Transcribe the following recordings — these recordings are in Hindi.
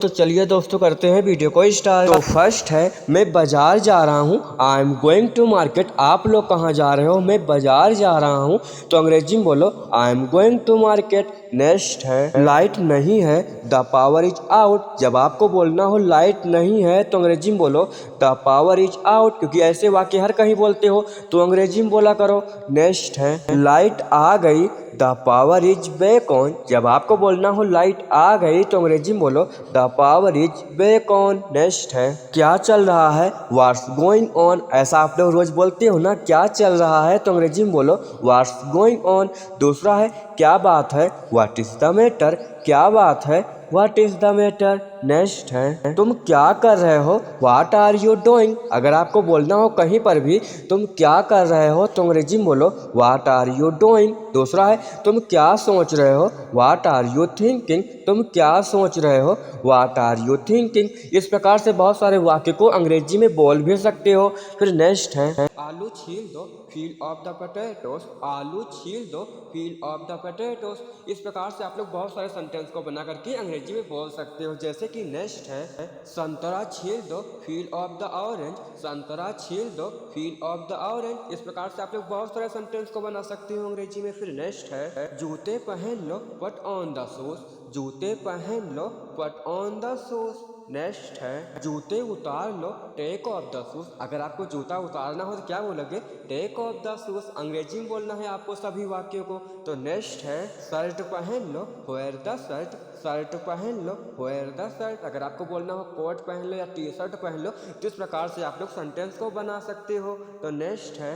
तो चलिए दोस्तों करते हैं वीडियो को स्टार्ट। तो फर्स्ट है मैं बाजार जा रहा हूँ, I am going to market. आप लोग कहाँ जा रहे हो? मैं बाजार जा रहा हूँ। तो अंग्रेजी में बोलो I am going to market. Next है लाइट नहीं है, द पावर इज आउट। जब आपको बोलना हो लाइट नहीं है तो अंग्रेजी में बोलो द पावर इज आउट, क्योंकि ऐसे वाक्य हर कहीं बोलते हो तो अंग्रेजी में बोला करो। नेक्स्ट है लाइट आ गई, the power is back on. जब आपको बोलना हो लाइट आ गई तो अंग्रेजी में बोलो the power is back on. Next है क्या चल रहा है, व्हाट्स गोइंग ऑन। ऐसा आप लोग रोज बोलते हो ना, क्या चल रहा है तो अंग्रेजी में बोलो व्हाट्स गोइंग ऑन। दूसरा है क्या बात है, व्हाट इज द मैटर। क्या बात है, what is the matter. Next है तुम क्या कर रहे हो, व्हाट आर यू डूइंग। अगर आपको बोलना हो कहीं पर भी तुम क्या कर रहे हो तो अंग्रेजी में बोलो व्हाट आर यू डूइंग। दूसरा है तुम क्या सोच रहे हो, व्हाट आर यू थिंकिंग। तुम क्या सोच रहे हो, व्हाट आर यू थिंकिंग। इस प्रकार से बहुत सारे वाक्य को अंग्रेजी में बोल भी सकते हो। फिर नेक्स्ट है आलू छील दो, फील ऑफ द पोटैटोस। आलू छील दो, फील ऑफ द पोटैटोस। इस प्रकार से आप लोग बहुत सारे सेंटेंस को बना करके अंग्रेजी में बोल सकते हो। जैसे कि नेक्स्ट है संतरा छील दो, फील ऑफ द ऑरेंज। संतरा छील दो, फील ऑफ द ऑरेंज। इस प्रकार से आप लोग बहुत सारे सेंटेंस को बना सकते हो अंग्रेजी में। फिर नेक्स्ट है जूते पहन लो, पट ऑन द शूज। जूते पहन लो, पट ऑन द शूज। नेक्स्ट है जूते उतार लो, टेक ऑफ द शूज। अगर आपको जूता उतारना हो तो क्या बोलोगे, टेक ऑफ द शूज। अंग्रेजी में बोलना है आपको सभी वाक्यों को। तो नेक्स्ट है शर्ट पहन लो, वेयर द शर्ट। शर्ट पहन लो, वेयर द शर्ट। अगर आपको बोलना हो कोट पहन लो या टी शर्ट पहन लो तो इस प्रकार से आप लोग सेंटेंस को बना सकते हो। तो नेक्स्ट है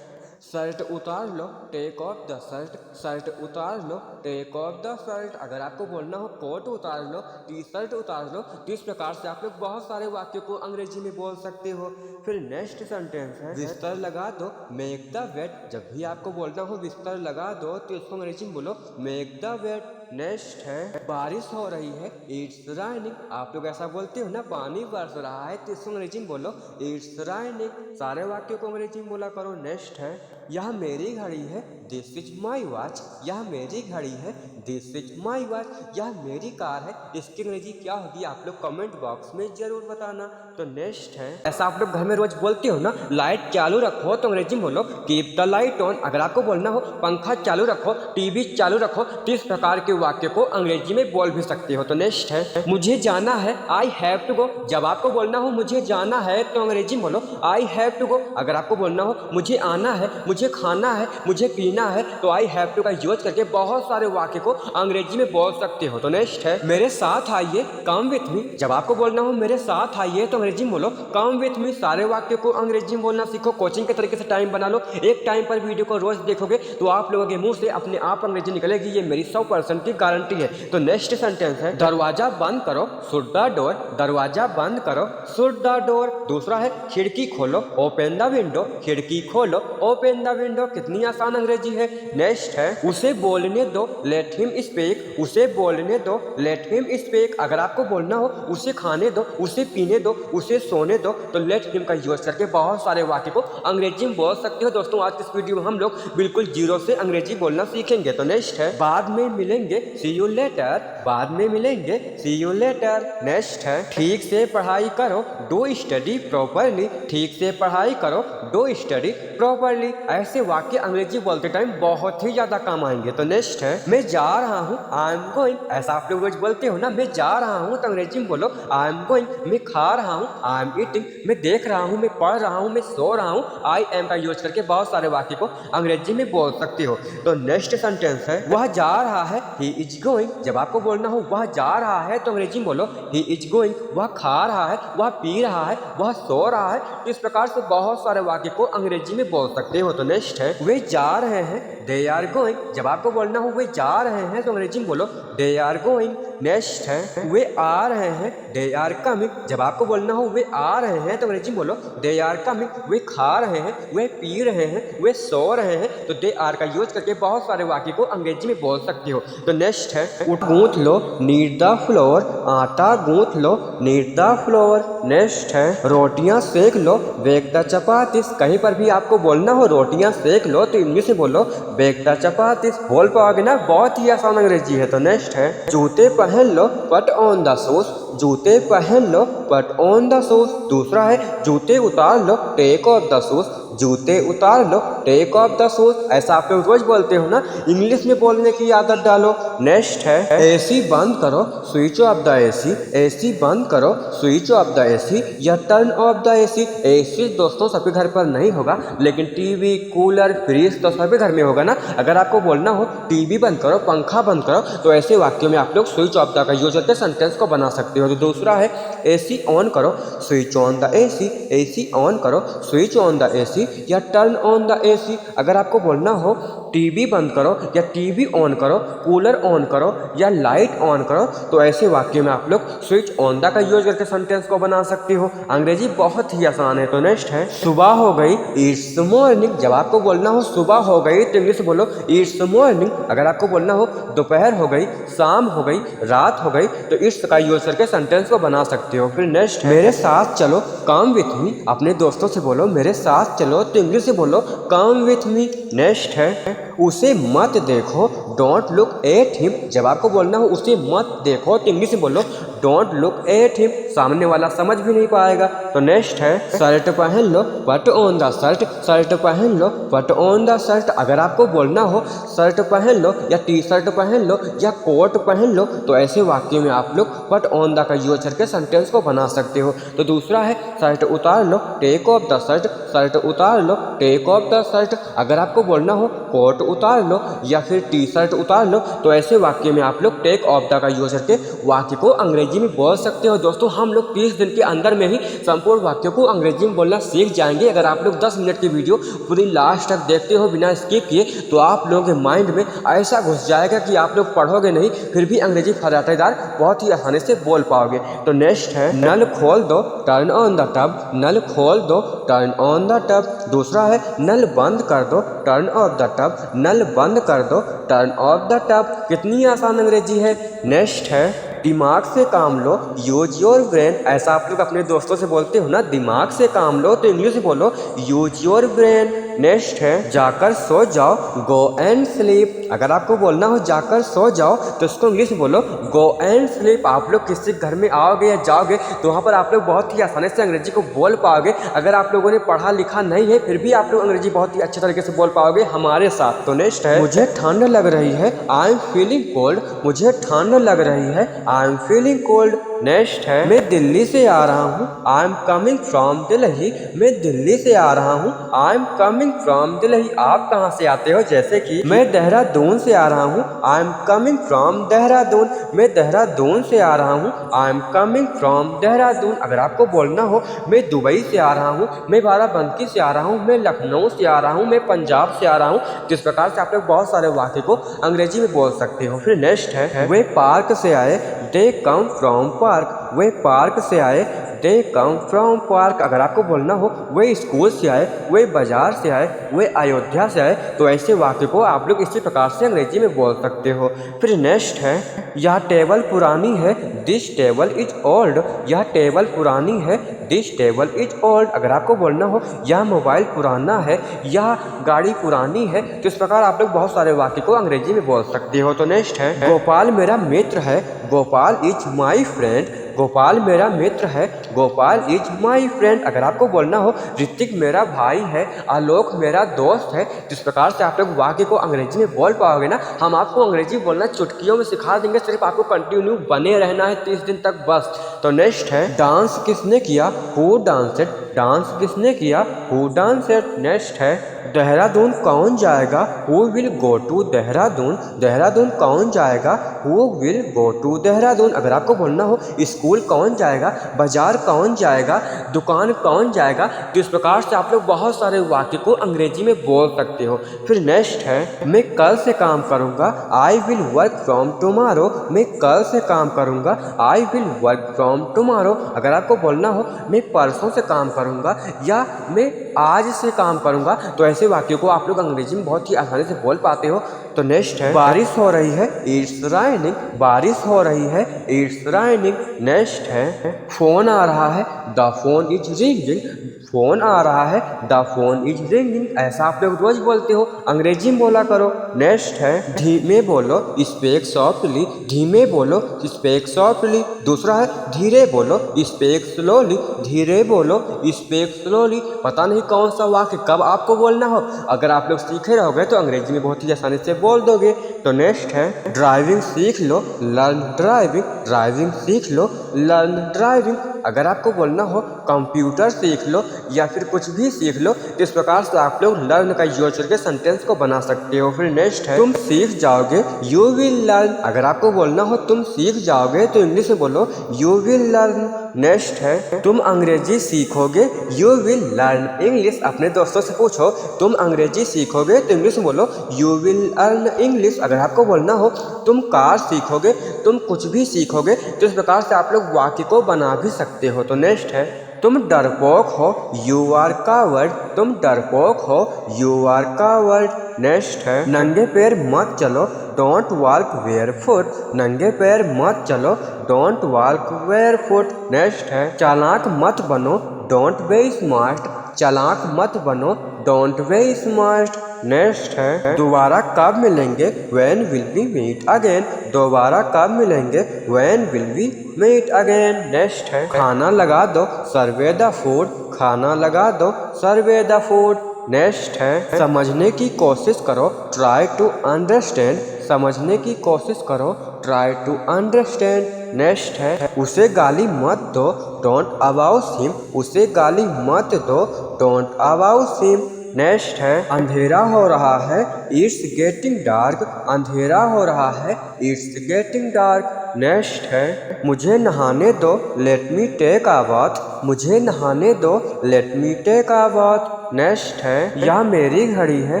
शर्ट उतार लो, take off the shirt. Shirt उतार लो, टेक ऑफ द शर्ट। अगर आपको बोलना हो कोट उतार लो, टी शर्ट उतार लो तो इस प्रकार से आप लोग बहुत सारे वाक्यों को अंग्रेजी में बोल सकते हो। फिर नेक्स्ट सेंटेंस है बिस्तर लगा दो, मेक द बेड। जब भी आपको बोलना हो बिस्तर लगा दो तो इसको अंग्रेजी में बोलो मेक द बेड। नेक्स्ट है बारिश हो रही है, इट्स राइनिंग। आप लोग ऐसा बोलते हो ना, पानी बरस रहा है तो इसको अंग्रेजी में बोलो इट्स राइनिंग। सारे वाक्यों को अंग्रेजी में बोला करो। नेक्स्ट है यह मेरी घड़ी है, दिस इज माई वॉच। यह मेरी घड़ी है, दिस इज माई वॉच। यह मेरी कार है, इसकी अंग्रेजी क्या होगी आप लोग कमेंट बॉक्स में जरूर बताना। तो नेक्स्ट है ऐसा आप लोग घर में रोज बोलते हो ना, लाइट चालू रखो तो अंग्रेजी में बोलो कीप द लाइट ऑन। अगर आपको बोलना हो पंखा चालू रखो, टीवी चालू रखो तो इस प्रकार के वाक्य को अंग्रेजी में बोल भी सकते हो। तो नेक्स्ट है मुझे जाना है, आई हैव टू गो। जब आपको बोलना हो मुझे जाना है तो अंग्रेजी में बोलो आई हैव टू गो। अगर आपको बोलना हो मुझे आना है, मुझे खाना है, मुझे पीना है तो आई हैव टू का यूज करके बहुत सारे वाक्य को अंग्रेजी में बोल सकते हो। तो नेक्स्ट है मेरे साथ आइए, कम विथ मी। जब आपको बोलना हो मेरे साथ आइए तो अंग्रेजी में बोलो कम विथ मी। सारे वाक्य को अंग्रेजी में बोलना सीखो। कोचिंग के तरीके से टाइम बना लो, एक टाइम पर वीडियो को रोज देखोगे तो आप लोगों के मुंह से अपने आप अंग्रेजी निकलेगी, ये मेरी 100% की गारंटी है। तो नेक्स्ट सेंटेंस है दरवाजा बंद करो, शट द डोर। दरवाजा बंद करो, शट द डोर। दूसरा है खिड़की खोलो, ओपन द विंडो। खिड़की खोलो, ओपन द विंडो। कितनी आसान अंग्रेजी है। नेक्स्ट है उसे बोलने दो, लेट हिम स्पीक। उसे बोलने दो, लेट हिम स्पीक। अगर आपको बोलना हो उसे खाने दो, उसे पीने दो, उसे सोने दो तो लेट हिम का यूज करके बहुत सारे वाक्य को अंग्रेजी में बोल सकते हो। दोस्तों आज इस वीडियो में हम लोग बिल्कुल जीरो से अंग्रेजी बोलना सीखेंगे। तो नेक्स्ट है बाद में मिलेंगे, सी यू लेटर। बाद में मिलेंगे, सी यू लेटर। नेक्स्ट है ठीक से पढ़ाई करो, डू स्टडी प्रॉपरली। ठीक से पढ़ाई करो, डू स्टडी प्रॉपरली। ऐसे वाक्य अंग्रेजी बोलते टाइम बहुत ही ज्यादा काम आएंगे। तो नेक्स्ट है मैं जा रहा हूँ, आई एम गोइंग। ऐसा आप लोग रोज बोलते हो ना, मैं जा रहा हूँ तो अंग्रेजी में बोलो आई एम गोइंग। मैं खा रहा हूँ, आई एम ईटिंग। मैं देख रहा हूँ, मैं पढ़ रहा हूँ, मैं सो रहा हूँ, आई एम का यूज करके बहुत सारे वाक्य को अंग्रेजी में बोल सकते हो। तो नेक्स्ट सेंटेंस है वह जा रहा है, ही इज गोइंग। जब आपको बोलना हो वह जा रहा है तो अंग्रेजी में बोलो ही इज गोइंग। वह खा रहा है, वह पी रहा है, वह सो रहा है। तो इस प्रकार से बहुत सारे वाक्य को अंग्रेजी में बोल सकते हो। तो नेक्स्ट है वे जा रहे हैं, दे आर गोइंग। जब आपको बोलना हो वे जा रहे हैं तो अंग्रेजी में बोलो दे आर गोइंग। नेक्स्ट है वे आ रहे हैं, दे आर कमिंग। जब आपको बोलना हो वे आ रहे हैं तो अंग्रेजी में बोलो दे आर कमिंग। वे खा रहे हैं, वे पी रहे हैं, वे सो रहे हैं तो दे आर का यूज करके बहुत सारे वाक्य को अंग्रेजी में बोल सकते हो। तो नेक्स्ट है गूंथ लो, नीड द फ्लोर। आटा गूंथ लो, नीड द फ्लोर। नेक्स्ट है रोटियां सेक लो, बेक द चपातीस। कहीं पर भी आपको बोलना हो रोटी रोटियां सेक लो, तो इंग्लिश में बोलो बेक द चपातीस। बोल पाओगे ना, बहुत ही आसान अंग्रेजी है। तो नेक्स्ट है जूते पहन लो पट ऑन द शूज। जूते पहन लो पट ऑन द शूज। दूसरा है जूते उतार लो टेक ऑफ द शूज। जूते उतार लो टेक ऑफ द शूज। ऐसा आप लोग रोज बोलते हो ना, इंग्लिश में बोलने की आदत डालो। नेक्स्ट है एसी बंद करो switch off the AC. AC बंद करो स्विच ऑफ द एसी या turn off the AC. AC दोस्तों सभी घर पर नहीं होगा, लेकिन टीवी, कूलर, फ्रिज तो सभी घर में होगा ना। अगर आपको बोलना हो टीवी बंद करो, पंखा बंद करो, तो ऐसे वाक्यों में आप लोग स्विच ऑफ द का यूज करके सेंटेंस को बना सकते हो। तो दूसरा है एसी ऑन करो switch on the AC. AC on करो स्विच ऑन द एसी या टर्न ऑन द एसी। अगर आपको बोलना हो टीवी बंद करो या टीवी ऑन करो, कूलर ऑन करो या लाइट ऑन करो, तो ऐसे वाक्य में आप लोग स्विच ऑन द का यूज करके सेंटेंस को बना सकते हो। अंग्रेजी बहुत ही आसान है। तो नेक्स्ट है सुबह हो गई इट्स मॉर्निंग। जब आपको बोलना हो सुबह हो गई तो इंग्लिश बोलो इट्स मॉर्निंग। अगर आपको बोलना हो दोपहर हो गई, शाम हो गई, रात हो गई, तो इट्स का यूज करके सेंटेंस को बना सकते हो। फिर नेक्स्ट है मेरे साथ चलो कम विथ मी। अपने दोस्तों से बोलो मेरे साथ चलो, तो इंग्लिश से बोलो कम विथ मी। नेक्स्ट है उसे मत देखो डोंट लुक एट हिम। जब आपको बोलना हो उसे मत देखो तो इंग्लिश में बोलो डोंट लुक एट हिम। सामने वाला समझ भी नहीं पाएगा। तो नेक्स्ट है शर्ट पहन लो पट ऑन द शर्ट। शर्ट पहन लो पट ऑन द शर्ट। अगर आपको बोलना हो शर्ट पहन लो या टी शर्ट पहन लो या कोट पहन लो, तो ऐसे वाक्य में आप लोग पट ऑन द का यूज करके सेंटेंस को बना सकते हो। तो दूसरा है शर्ट उतार लो take off the shirt. Shirt उतार लो टेक ऑफ द शर्ट। अगर आपको बोलना हो कोट उतार लो या फिर टी शर्ट उतार लो, तो ऐसे वाक्य में आप लोग टेक ऑफ द का यूज करके वाक्य को अंग्रेजी में बोल सकते हो। दोस्तों हम लोग 30 दिन के अंदर में ही संपूर्ण वाक्यों को अंग्रेजी में बोलना सीख जाएंगे। अगर आप लोग 10 मिनट की वीडियो पूरी लास्ट तक देखते हो बिना स्किप किए, तो आप लोगों के माइंड में ऐसा घुस जाएगा कि आप लोग पढ़ोगे नहीं, फिर भी अंग्रेजी फराटेदार बहुत ही आसानी से बोल पाओगे। तो नेक्स्ट है नल खोल दो टर्न ऑन द टब। नल खोल दो टर्न ऑन द टब। दूसरा है नल बंद कर दो टर्न ऑफ द टब। नल बंद कर दो टर्न ऑफ द टब। कितनी आसान अंग्रेजी है। नेक्स्ट है दिमाग से काम लो यूज योर ब्रेन। ऐसा आप लोग अपने दोस्तों से बोलते हो ना, दिमाग से काम लो, तो इंग्लिश में बोलो यूज योर ब्रेन। नेक्स्ट है जाकर सो जाओ गो एंड स्लीप। अगर आपको बोलना हो जाकर सो जाओ, तो इसको इंग्लिश में बोलो गो एंड स्लीप। आप लोग किसी घर में आओगे या जाओगे तो वहाँ पर आप लोग बहुत ही आसानी से अंग्रेजी को बोल पाओगे। अगर आप लोगों ने पढ़ा लिखा नहीं है, फिर भी आप लोग अंग्रेजी बहुत ही अच्छे तरीके से बोल पाओगे हमारे साथ। तो नेक्स्ट है मुझे ठंड लग रही है आई एम फीलिंग कोल्ड। मुझे ठंड लग रही है I am feeling cold. Next है मैं दिल्ली से आ रहा हूँ I am coming from Delhi. मैं दिल्ली से आ रहा हूँ I am coming from Delhi. आप कहाँ से आते हो, जैसे कि मैं देहरादून से आ रहा हूँ I am coming from Dehradun. मैं देहरादून से आ रहा हूँ I am coming from Dehradun. अगर आपको बोलना हो मैं दुबई से आ रहा हूँ, मैं बाराबंकी से आ रहा हूँ, मैं लखनऊ से आ रहा हूँ, मैं पंजाब से आ रहा हूँ, जिस प्रकार से आप लोग बहुत सारे वाक्य को अंग्रेजी में बोल सकते हो। फिर नेक्स्ट है वे पार्क से आए दे कम फ्रॉम पार्क। वे पार्क से आए दे कम फ्रॉम पार्क। अगर आपको बोलना हो वे स्कूल से आए, वे बाजार से आए, वे अयोध्या से आए, तो ऐसे वाक्य को आप लोग इसी प्रकार से अंग्रेजी में बोल सकते हो। फिर नेक्स्ट है यह टेबल पुरानी है दिस टेबल इज ओल्ड। यह टेबल पुरानी है दिस टेबल इज ओल्ड। अगर आपको बोलना हो यह मोबाइल पुराना है, यह गाड़ी पुरानी है, तो इस प्रकार आप लोग बहुत सारे वाक्य को अंग्रेजी में बोल सकते हो। तो नेक्स्ट है गोपाल मेरा मित्र है Gopal is my friend. Gopal मेरा मित्र है गोपाल इज माई फ्रेंड। अगर आपको बोलना हो ऋतिक मेरा भाई है, आलोक मेरा दोस्त है, जिस प्रकार से आप लोग वाक्य को अंग्रेजी में बोल पाओगे ना, हम आपको अंग्रेजी बोलना चुटकियों में सिखा देंगे। सिर्फ आपको कंटिन्यू बने रहना है 30 दिन तक बस। तो नेक्स्ट है डांस किसने किया हु डांसेड। डांस किसने किया हु डांसेड। नेक्स्ट है देहरादून कौन जाएगा who will go to Dehradun. Dehradun कौन जाएगा who will go to Dehradun. अगर आपको बोलना हो स्कूल कौन जाएगा, बाजार कौन जाएगा, दुकान कौन जाएगा, तो इस प्रकार से आप लोग बहुत सारे वाक्य को अंग्रेजी में बोल सकते हो। फिर नेक्स्ट है मैं कल से काम करूंगा I will work from tomorrow. मैं कल से काम करूंगा I will work from tomorrow. अगर आपको बोलना हो मैं परसों से काम करूंगा या मैं आज से काम करूंगा, तो ऐसे वाक्यों को आप लोग अंग्रेजी में बहुत ही आसानी से बोल पाते हो। तो नेक्स्ट है बारिश हो रही है, इट्स राइनिंग, बारिश हो रही है, इट्स राइनिंग। नेक्स्ट है फोन आ रहा है, the phone is ringing, phone आ रहा है, द फोन इज रिंगिंग। ऐसा आप लोग रोज बोलते हो, अंग्रेजी में बोला करो। नेक्स्ट है धीमे बोलो, स्पीक सॉफ्टली, धीमे बोलो, स्पीक सॉफ्टली। दूसरा है धीरे बोलो, स्पीक स्लोली, धीरे बोलो, स्पीक स्लोली। पता नहीं कौन सा वाक्य कब आपको बोलना हो, अगर आप लोग सीखे रहोगे तो अंग्रेजी में बहुत ही आसानी से बोल दोगे। तो नेक्स्ट है ड्राइविंग सीख लो, लर्न ड्राइविंग, ड्राइविंग सीख लो, लर्न ड्राइविंग। अगर आपको बोलना हो कंप्यूटर सीख लो या फिर कुछ भी सीख लो, तो इस प्रकार से आप लोग लर्न का यूज करके सेंटेंस को बना सकते हो। फिर नेक्स्ट है तुम सीख जाओगे, यू विल लर्न। अगर आपको बोलना हो तुम सीख जाओगे तो इंग्लिश में बोलो यू विल लर्न। नेक्स्ट है तुम अंग्रेजी सीखोगे, यू विल लर्न इंग्लिश। अपने दोस्तों से पूछो तुम अंग्रेजी सीखोगे तो इंग्लिश में बोलो यू विल लर्न इंग्लिश। अगर आपको बोलना हो तुम कार सीखोगे, तुम कुछ भी सीखोगे, तो इस प्रकार से आप लोग वाक्य को बना भी सकते हो। तो नेक्स्ट है तुम डरपोक हो, यू आर कावर्ड, तुम डरपोक हो, यू आर कावर्ड। नेक्स्ट है नंगे पैर मत चलो, डोंट वॉक बेयरफुट, नंगे पैर मत चलो, डोंट वॉक बेयरफुट। नेक्स्ट है चालाक मत बनो, डोंट बी स्मार्ट, चालाक मत बनो, डोंट बी स्मार्ट। नेक्स्ट है दोबारा कब मिलेंगे, when will we meet again, दोबारा कब मिलेंगे, when will we meet again. Next है खाना लगा दो, सर्वे द फूड, खाना लगा दो, सर्वे द फूड। नेक्स्ट है समझने की कोशिश करो, ट्राई टू अंडरस्टैंड, समझने की कोशिश करो, ट्राई टू अंडरस्टैंड। नेक्स्ट है उसे गाली मत दो, डोंट अबाउस हिम, उसे गाली मत दो, डोंट अबाउस हिम। नेक्स्ट है अंधेरा हो रहा है, इट्स गेटिंग डार्क, अंधेरा हो रहा है, इट्स गेटिंग डार्क। नेक्स्ट है मुझे नहाने दो, let me take a bath, मुझे नहाने दो, let me take a bath. Next है यह मेरी घड़ी है,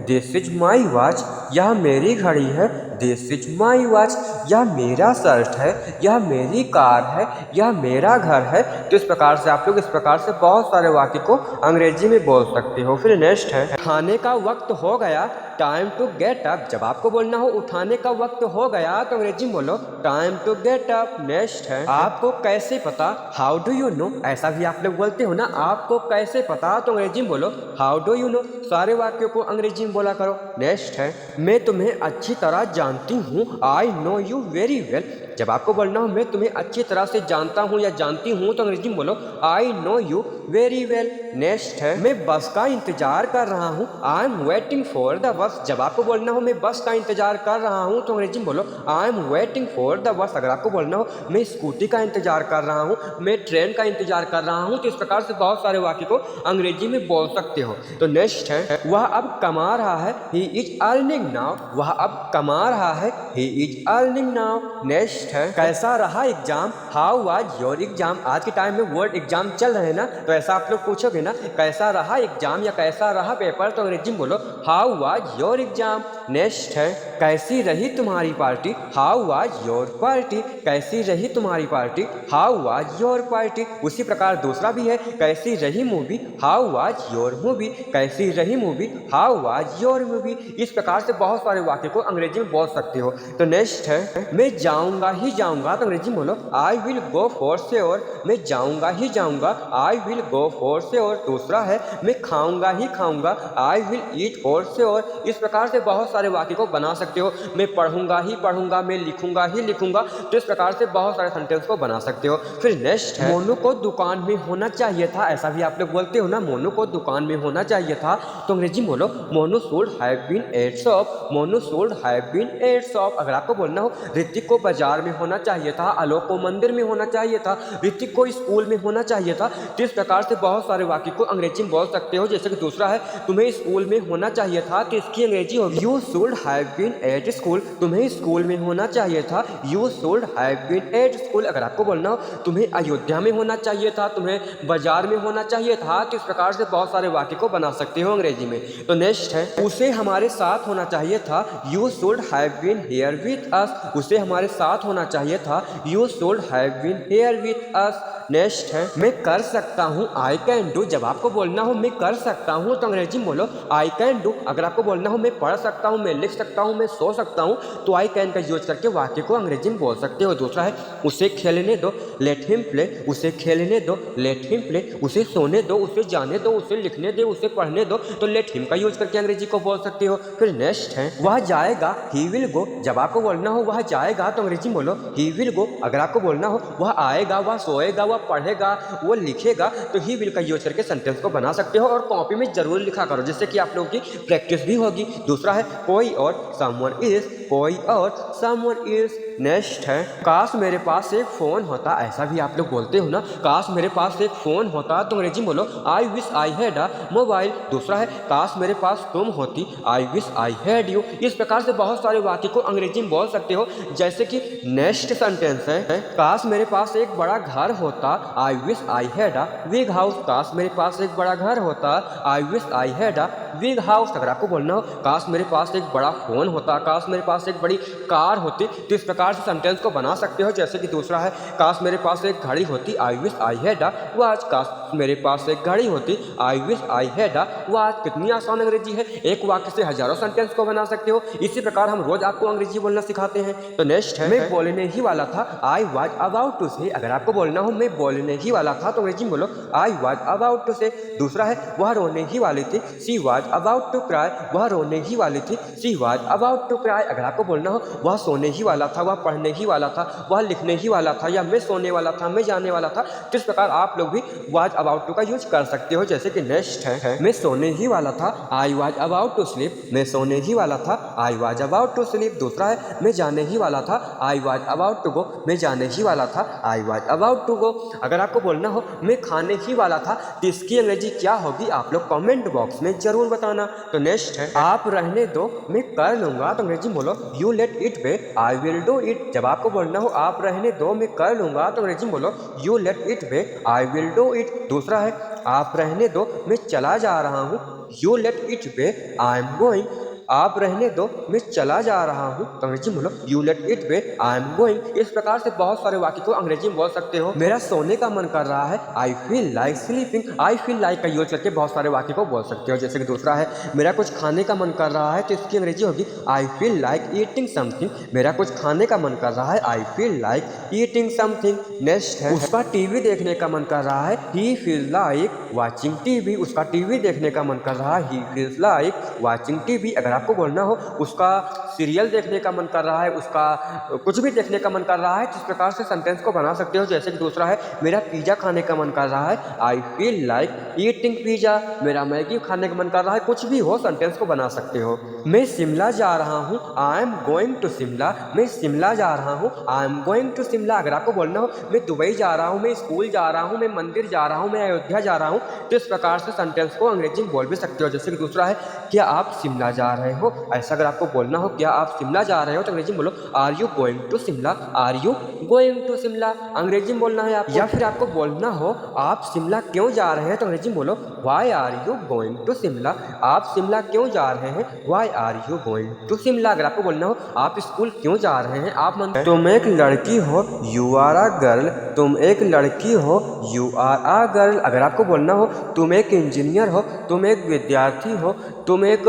दिस इज माई वॉच, यह मेरी घड़ी है, दिस इज माई वॉच। यह मेरा शर्ट है, यह मेरी कार है, यह मेरा घर है। तो इस प्रकार से आप लोग इस प्रकार से बहुत सारे वाक्य को अंग्रेजी में बोल सकते हो। फिर नेक्स्ट है खाने का वक्त हो गया, टाइम टू गेट अप। जब आपको बोलना हो उठाने का वक्त हो गया तो अंग्रेजी में बोलो time to get up. Next है आपको कैसे पता, हाउ डू यू नो। ऐसा भी आप लोग बोलते हो ना, आपको कैसे पता, तो अंग्रेजी में बोलो हाउ डू यू नो। सारे वाक्यों को अंग्रेजी में बोला करो। नेक्स्ट है मैं तुम्हें अच्छी तरह जानती हूँ, I know you very well. जब आपको बोलना हो मैं तुम्हें अच्छी तरह से जानता हूँ या जानती हूँ तो अंग्रेजी में बोलो I know you very well. Next है मैं बस का इंतजार कर रहा हूँ, I am waiting for the bus. जब आपको बोलना हो मैं बस का इंतजार कर रहा हूँ तो अंग्रेजी में बोलो I am waiting for the bus. अगर आपको बोलना हो मैं स्कूटी का इंतजार कर रहा हूँ, मैं ट्रेन का इंतजार कर रहा हूँ, तो इस प्रकार से बहुत सारे वाक्य को अंग्रेजी में बोल सकते हो। तो नेक्स्ट है वह अब कमा रहा है, ही इज अर्निंग नाउ, वह अब कमा रहा है, he is earning now. Next है कैसा रहा exam, how was your exam. आज के टाइम में वर्ड एग्जाम चल रहे हैं ना, तो ऐसा आप लोग पूछोगे ना कैसा रहा एग्जाम या कैसा रहा पेपर, तो अंग्रेजी में बोलो how was your exam. Next है कैसी रही तुम्हारी party, how was your party, कैसी रही तुम्हारी party, how was your party. उसी प्रकार दूसरा भी है कैसी रही movie, how was your movie, कैसी रही movie, how was your movie. इस प्रकार से बहुत सारे वाक्य को अंग्रेजी में बोल सकते हो। तो नेक्स्ट है मैं जाऊंगा ही जाऊंगा, तो अंग्रेजी में बोलो I will go for sure, मैं जाऊंगा ही जाऊंगा, I will go for sure. दूसरा है मैं खाऊंगा ही खाऊंगा, I will eat for sure. इस प्रकार से बहुत सारे वाक्य को बना सकते हो। मैं पढ़ूंगा ही पढ़ूंगा, मैं लिखूंगा ही लिखूंगा, तो इस प्रकार से बहुत सारे सेंटेंस को बना सकते हो। फिर नेक्स्ट है मोनू को दुकान में होना चाहिए था। ऐसा भी आप लोग बोलते हो ना, मोनू को दुकान में होना चाहिए था, तो अंग्रेजी में बोलो Monu should have been at shop, Monu should have been at shop. अगर आपको बोलना हो ऋतिक को बाजार में होना चाहिए था, आलोक को मंदिर में होना चाहिए था, ऋतिक को स्कूल में होना चाहिए था, तो इस प्रकार से बहुत सारे वाक्य को अंग्रेजी में बोल सकते हो। जैसे कि दूसरा है तुम्हें स्कूल में होना चाहिए था, तो इसकी अंग्रेजी होगी you should have been at school, तुम्हें स्कूल में होना चाहिए था, you should have been at school. अगर आपको बोलना हो तुम्हें अयोध्या में होना चाहिए था, तुम्हें बाजार में होना चाहिए था, तो इस प्रकार से बहुत सारे वाक्य को बना सकते हो अंग्रेजी में। तो नेक्स्ट है उसे हमारे साथ होना चाहिए था, you should have been here with us, उसे हमारे साथ होना चाहिए था, you should have been here with us. Next है मैं कर सकता हूँ हूँ आई कैन डू। जब आपको बोलना हो मैं कर सकता हूँ तो अंग्रेजी में बोलो आई कैन डू। अगर आपको बोलना हो मैं पढ़ सकता हूँ, मैं लिख सकता हूँ, मैं सो सकता हूँ तो आई कैन का यूज करके वाक्य को अंग्रेजी में बोल सकते हो। दूसरा है उसे खेलने दो, लेट हिम प्ले। उसे खेलने दो, लेट हिम प्ले। उसे सोने दो, उसे जाने दो, उसे लिखने दो, उसे पढ़ने दो तो लेट हिम का यूज करके अंग्रेजी को बोल सकते हो। फिर नेक्स्ट है वह जाएगा, ही विल गो। जब आपको बोलना हो वह जाएगा तो अंग्रेजी में बोलो ही विल गो। अगर आपको बोलना हो वह आएगा, वह सोएगा, वह पढ़ेगा, वो लिखेगा तो ही विल का यूज करके सेंटेंस को बना सकते हो और कॉपी में जरूर लिखा करो जिससे कि आप लोगों की प्रैक्टिस भी होगी। दूसरा है कोई और, समवन इज। कोई और, समवन इज। नेक्स्ट है काश मेरे पास एक फ़ोन होता। ऐसा भी आप लोग बोलते हो ना, काश मेरे पास एक फ़ोन होता तो अंग्रेजी में बोलो I wish I had a mobile. दूसरा है काश मेरे पास तुम होती, I wish I had you. इस प्रकार से बहुत सारे वाक्य को अंग्रेजी में बोल सकते हो। जैसे कि नेक्स्ट सेंटेंस है काश मेरे पास एक बड़ा घर होता, I wish I had a big house. काश मेरे पास एक बड़ा घर होता, I wish I had a big house. अगर आपको बोलना हो काश मेरे पास एक बड़ा फ़ोन होता, काश मेरे पास एक बड़ी कार होती तो इस प्रकार से सेंटेंस को बना सकते हो। जैसे कि दूसरा है काश मेरे पास एक घड़ी होती, I wish I had a watch. काश मेरे पास एक घड़ी होती, I wish I had a watch. कितनी आसान अंग्रेजी है, एक वाक्य से हजारों सेंटेंस को बना सकते हो। इसी प्रकार हम रोज आपको अंग्रेजी बोलना सिखाते हैं। तो नेक्स्ट है मैं बोलने ही वाला था, आई वाज अबाउट टू से। अगर आपको बोलना हो मैं बोलने ही वाला था तो अंग्रेजी में बोलो आई वाज अबाउट टू से। दूसरा है वह रोने ही वाली थी, she was about to cry. वह रोने ही वाली थी, she was about to cry. अगर आपको बोलना हो वह सोने ही वाला था, वह पढ़ने ही वाला था, वह लिखने ही वाला था, या मैं सोने वाला था, मैं जाने वाला था, तो इस प्रकार आप लोग भी वाज अबाउट टू का यूज कर सकते हो। जैसे कि नेक्स्ट है मैं सोने ही वाला था, I was about to sleep. मैं सोने ही वाला था, I was about to sleep. दूसरा है मैं जाने ही वाला था, I was about to go. मैं जाने ही वाला था, I was about to go. अगर आपको बोलना हो मैं खाने ही वाला था तो इसकी अंग्रेजी क्या होगी आप लोग कमेंट बॉक्स में जरूर बताना। तो नेक्स्ट है आप रहने दो मैं कर लूंगा तो अंग्रेजी बोलो you let it be, I will do it. जब आपको बोलना हो आप रहने दो मैं कर लूंगा तो अंग्रेजी बोलो you let it be, I will do it. दूसरा है आप रहने दो मैं चला जा रहा हूँ, you let it be, I am going. आप रहने दो मैं चला जा रहा हूँ तो अंग्रेजी में बोलो you let it be, I am going. इस प्रकार से बहुत सारे वाक्य को अंग्रेजी में बोल सकते हो। मेरा सोने का मन कर रहा है, I feel like sleeping. I feel like का यूज करके बहुत सारे वाक्य को बोल सकते हो। जैसे कि दूसरा है मेरा कुछ खाने का मन कर रहा है तो इसकी अंग्रेजी होगी I feel like eating something. मेरा कुछ खाने का मन कर रहा है, I feel like eating something. Next है उसका टीवी देखने का मन कर रहा है, ही फील लाइक वाचिंग टीवी। उसका टीवी देखने का मन कर रहा है, he feels like watching TV. अगर आपको बोलना हो उसका सीरियल देखने का मन कर रहा है, उसका कुछ भी देखने का मन कर रहा है, तो इस प्रकार से सेंटेंस को बना सकते हो। जैसे कि दूसरा है मेरा पिज्जा खाने का मन कर रहा है, I feel like eating pizza. मेरा मैगी खाने का मन कर रहा है, कुछ भी हो सेंटेंस को बना सकते हो। मैं शिमला जा रहा हूँ, I am going to Shimla. मैं शिमला जा रहा हूँ, I am going to Shimla. अगर आपको बोलना हो मैं दुबई जा रहा हूँ, मैं स्कूल जा रहा हूँ, मैं मंदिर जा रहा हूँ, मैं अयोध्या जा रहा हूँ, तो इस प्रकार से सेंटेंस को अंग्रेजी में बोल भी सकते हो। जैसे कि दूसरा है क्या आप शिमला जा रहे हो। ऐसा अगर आपको बोलना हो क्या आप शिमला जा रहे हो तो अंग्रेजी में बोलो are you going to Shimla, are you going to Shimla. अंग्रेजी में बोलना है आपको। या फिर आपको बोलना हो आप शिमला क्यों जा रहे हैं तो अंग्रेजी में बोलो why are you going to Shimla. आप शिमला क्यों जा रहे हैं, why are you going to Shimla. अगर आपको बोलना हो आप स्कूल क्यों जा रहे हैं, आप तुम एक लड़की हो, यू आर अ गर्ल। तुम एक लड़की हो, यू आर अ गर्ल। अगर आपको बोलना हो तुम एक इंजीनियर हो, तुम एक विद्यार्थी हो, तुम एक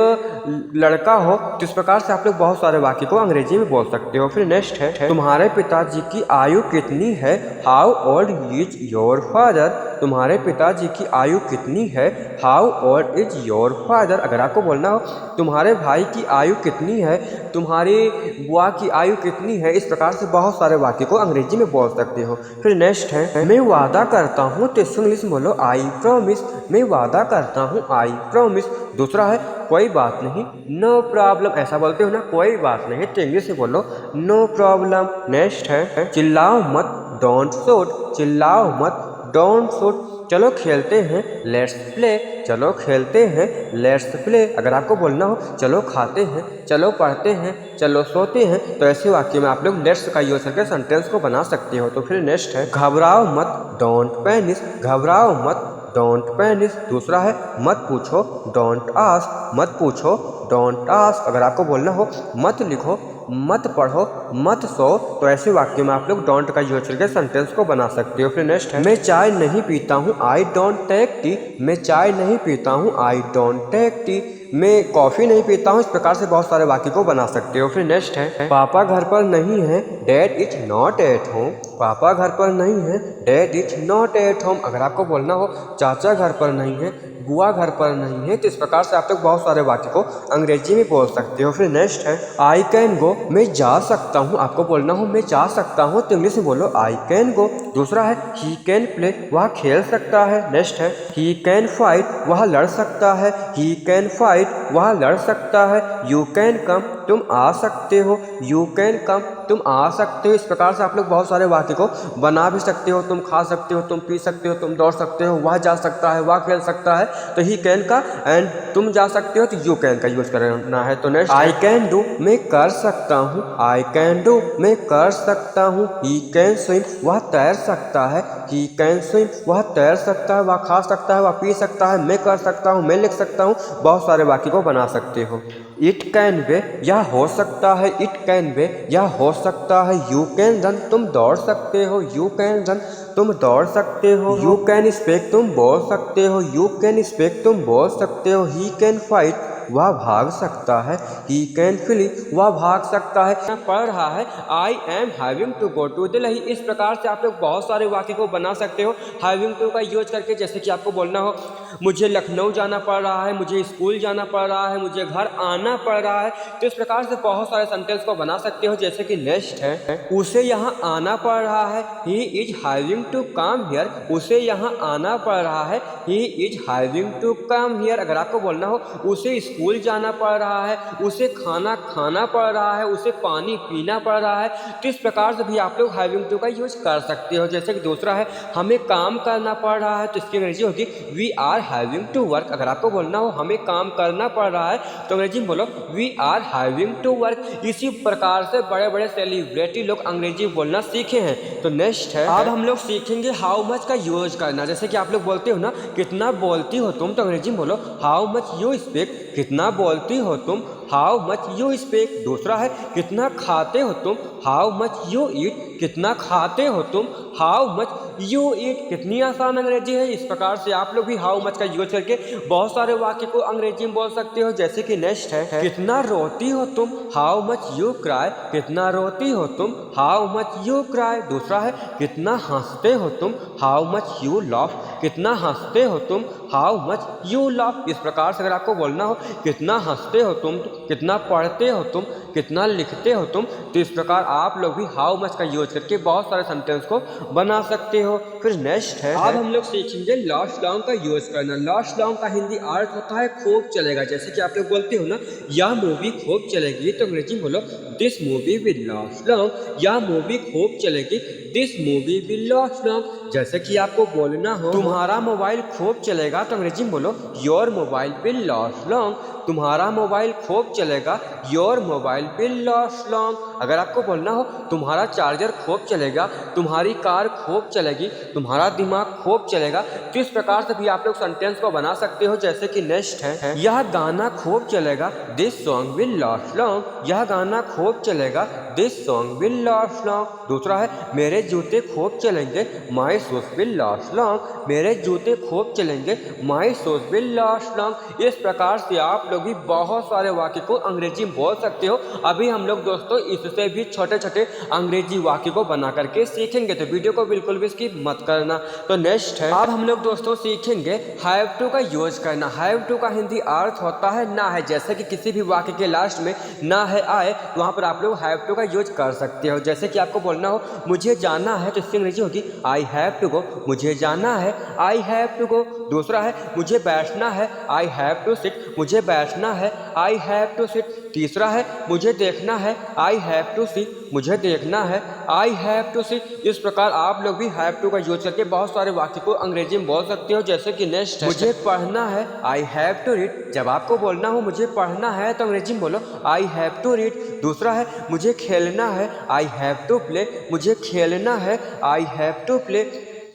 लड़का हो, तो इस प्रकार से आप लोग बहुत सारे वाक्य को अंग्रेजी में बोल सकते हो। फिर नेक्स्ट है तुम्हारे पिताजी की आयु कितनी है, how old is your father. तुम्हारे पिताजी की आयु कितनी है, how old is your father. अगर आपको बोलना हो तुम्हारे भाई की आयु कितनी है, तुम्हारी बुआ की आयु कितनी है, इस प्रकार से बहुत सारे वाक्य को अंग्रेजी में बोल सकते हो। फिर नेक्स्ट है मैं वादा करता हूँ तो इसको इंग्लिश में बोलो आई प्रॉमिस। मैं वादा करता हूँ, आई प्रॉमिस। दूसरा है कोई बात नहीं, नो प्रॉब्लम। ऐसा बोलते हो ना कोई बात नहीं तो इंग्लिश में बोलो नो प्रॉब्लम। नेक्स्ट है चिल्लाओ मत, डोंट शूट। चिल्लाओ मत, डोंट शूट। चलो खेलते हैं, लेट्स प्ले। चलो खेलते हैं, लेट्स प्ले। अगर आपको बोलना हो चलो खाते हैं, चलो पढ़ते हैं, चलो सोते हैं, तो ऐसे वाक्य में आप लोग लेट्स का यूज करके सेंटेंस को बना सकते हो। तो फिर नेक्स्ट है घबराओ मत, डोंट पैनिक। घबराओ मत, डोंट पैनिक। दूसरा है मत पूछो, डोंट आस्क। मत पूछो, डोंट आस्क। अगर आपको बोलना हो मत लिखो, मत पढ़ो, मत सो, तो ऐसे वाक्य में आप लोग डोंट का यूज करके सेंटेंस को बना सकते हो। फिर नेक्स्ट है मैं चाय नहीं पीता हूँ, आई डोंट टेक टी। मैं चाय नहीं पीता हूँ, आई डोंट टेक टी। मैं कॉफ़ी नहीं पीता हूँ। इस प्रकार से बहुत सारे वाक्य को बना सकते हो। फिर नेक्स्ट है पापा घर पर नहीं है, dad is not at home. पापा घर पर नहीं है, dad is not at home. अगर आपको बोलना हो चाचा घर पर नहीं है, बुआ घर पर नहीं है, तो इस प्रकार से आप लोग बहुत सारे वाक्य को अंग्रेजी में बोल सकते हो। फिर नेक्स्ट है आई कैन गो, मैं जा सकता हूँ। आपको बोलना हो मैं जा सकता हूँ तो इंग्लिश में बोलो आई कैन गो। दूसरा है ही कैन प्ले, वह खेल सकता है। नेक्स्ट है ही कैन फाइट, वह लड़ सकता है। ही कैन फाइट, वह लड़ सकता है। यू कैन कम, तुम आ सकते हो। यू कैन कम, तुम आ सकते हो। इस प्रकार से आप लोग बहुत सारे वाक्य को बना भी सकते हो। तुम खा सकते हो, तुम पी सकते हो, तुम दौड़ सकते हो, वह जा सकता है, वह खेल सकता है, तो ही कैन का, एंड तुम जा सकते हो तो यू कैन का यूज करना है। तो नेक्स्ट आई कैन डू, मैं कर सकता हूँ। आई कैन डू, मैं कर सकता हूँ। ही कैन स्विम, वह तैर सकता है। ही कैन स्विम, वह तैर सकता है, वह खा सकता है, वह पी सकता है। मैं कर सकता हूँ, मैं लिख सकता हूँ। बहुत सारे वाक्य को बना सकते हो। इट कैन बे, यह हो सकता है। इट कैन बे, यह हो सकता है। यू कैन रन, तुम दौड़ सकते हो। यू कैन रन, तुम दौड़ सकते हो। यू कैन स्पीक, तुम बोल सकते हो। यू कैन स्पीक, तुम बोल सकते हो। ही कैन फाइट, वह भाग सकता है। ही कैन फ्ली, वह भाग सकता है। पढ़ रहा है I am having to go to Delhi. इस प्रकार से आप लोग बहुत सारे वाक्य को बना सकते हो हैविंग टू का यूज करके। जैसे कि आपको बोलना हो मुझे लखनऊ जाना पड़ रहा है, मुझे स्कूल जाना पड़ रहा है, मुझे घर आना पड़ रहा है, तो इस प्रकार से बहुत सारे सेंटेंस को बना सकते हो। जैसे कि नेक्स्ट है उसे यहाँ आना पड़ रहा है, he is having to come here. उसे यहाँ आना पड़ रहा है, he is having to come here. अगर आपको बोलना हो उसे स्कूल जाना पड़ रहा है, उसे खाना खाना पड़ रहा है, उसे पानी पीना पड़ रहा है, तो इस प्रकार से भी आप लोग हैविंग टू का यूज कर सकते हो। जैसे कि दूसरा है हमें काम करना पड़ रहा है, तो इसकी अंग्रेजी होगी we are having to work. अगर आपको बोलना हो हमें काम करना पड़ रहा है तो अंग्रेजी में बोलो we are having to work. इसी प्रकार से बड़े बड़े सेलिब्रिटी लोग अंग्रेजी बोलना सीखे हैं। तो नेक्स्ट है अब हम लोग सीखेंगे हाउ मच का यूज करना। जैसे कि आप लोग बोलते हो ना कितना बोलती हो तुम, तो अंग्रेजी में बोलो हाउ मच यू स्पीक। कितना बोलती हो तुम, हाउ मच यू स्पीक। दूसरा है कितना खाते हो तुम, हाउ मच यू ईट। कितना खाते हो तुम, हाउ मच यू ईट। कितनी आसान अंग्रेजी है। इस प्रकार से आप लोग भी हाउ मच का यूज करके बहुत सारे वाक्य को अंग्रेजी में बोल सकते हो। जैसे कि नेक्स्ट है कितना रोती हो तुम, हाउ मच यू क्राई। कितना रोती हो तुम, हाउ मच यू क्राई। दूसरा है कितना हंसते हो तुम, हाउ मच यू लाफ। कितना हंसते हो तुम, हाउ मच यू लाफ। इस प्रकार से अगर आपको बोलना हो कितना हंसते हो तुम, कितना पढ़ते हो तुम, कितना लिखते हो तुम, तो इस प्रकार आप लोग भी हाउ मच का यूज करके बहुत सारे सेंटेंस को बना सकते हो। फिर नेक्स्ट है अब हम लोग सीखेंगे लास्ट लॉन्ग का यूज करना। लास्ट लॉन्ग का हिंदी अर्थ होता है खूब चलेगा। जैसे कि आप लोग बोलते हो ना यह मूवी खूब चलेगी, तो अंग्रेजी में बोलो this movie will last long. यह मूवी खूब चलेगी, this movie will last long. जैसे कि आपको बोलना हो तुम्हारा मोबाइल खूब चलेगा, तो अंग्रेजी में बोलो your mobile will last long. तुम्हारा मोबाइल खूब चलेगा, your mobile will last long. अगर आपको बोलना हो तुम्हारा चार्जर खूब चलेगा, तुम्हारी कार खूब चलेगी, तुम्हारा दिमाग खूब चलेगा, तो इस प्रकार से भी आप लोग सेंटेंस को बना सकते हो। जैसे कि नेक्स्ट है यह गाना खूब चलेगा, this song will last long. यह गाना खूब चलेगा, this song will last long. दूसरा है मेरे जूते खूब चलेंगे, my shoes will last long. मेरे जूते खूब चलेंगे, my shoes will last long. इस प्रकार से आप लोग भी बहुत सारे वाक्य को अंग्रेजी में बोल सकते हो। अभी हम लोग दोस्तों इससे भी छोटे छोटे अंग्रेजी वाक्य को बना करके सीखेंगे, तो वीडियो को बिल्कुल भी स्किप मत करना। तो नेक्स्ट है अब हम लोग दोस्तों सीखेंगे हैव टू का यूज करना। हैव टू का हिंदी अर्थ होता है ना है। जैसे कि किसी भी वाक्य के लास्ट में ना है आए, वहां पर आप लोग हैव टू का यूज कर सकते हो। जैसे कि आपको बोलना हो मुझे जाना है, तो इसकी अंग्रेजी होगी आई हैव टू गो। मुझे जाना है, आई हैव टू गो। दूसरा है मुझे बैठना है, आई हैव टू सिट। मुझे बैठना है, आई हैव टू सिट। तीसरा है मुझे देखना है, आई हैव टू सी। मुझे देखना है, आई हैव टू सी। इस प्रकार आप लोग भी हैव टू का यूज करके बहुत सारे वाक्य को अंग्रेजी में बोल सकते हो। जैसे कि नेक्स्ट है मुझे पढ़ना है, आई हैव टू रीड। जब आपको बोलना हो मुझे पढ़ना है, तो अंग्रेजी में बोलो आई हैव टू रीड। दूसरा है मुझे खेलना है, आई हैव टू प्ले। मुझे खेलना है, आई हैव टू प्ले।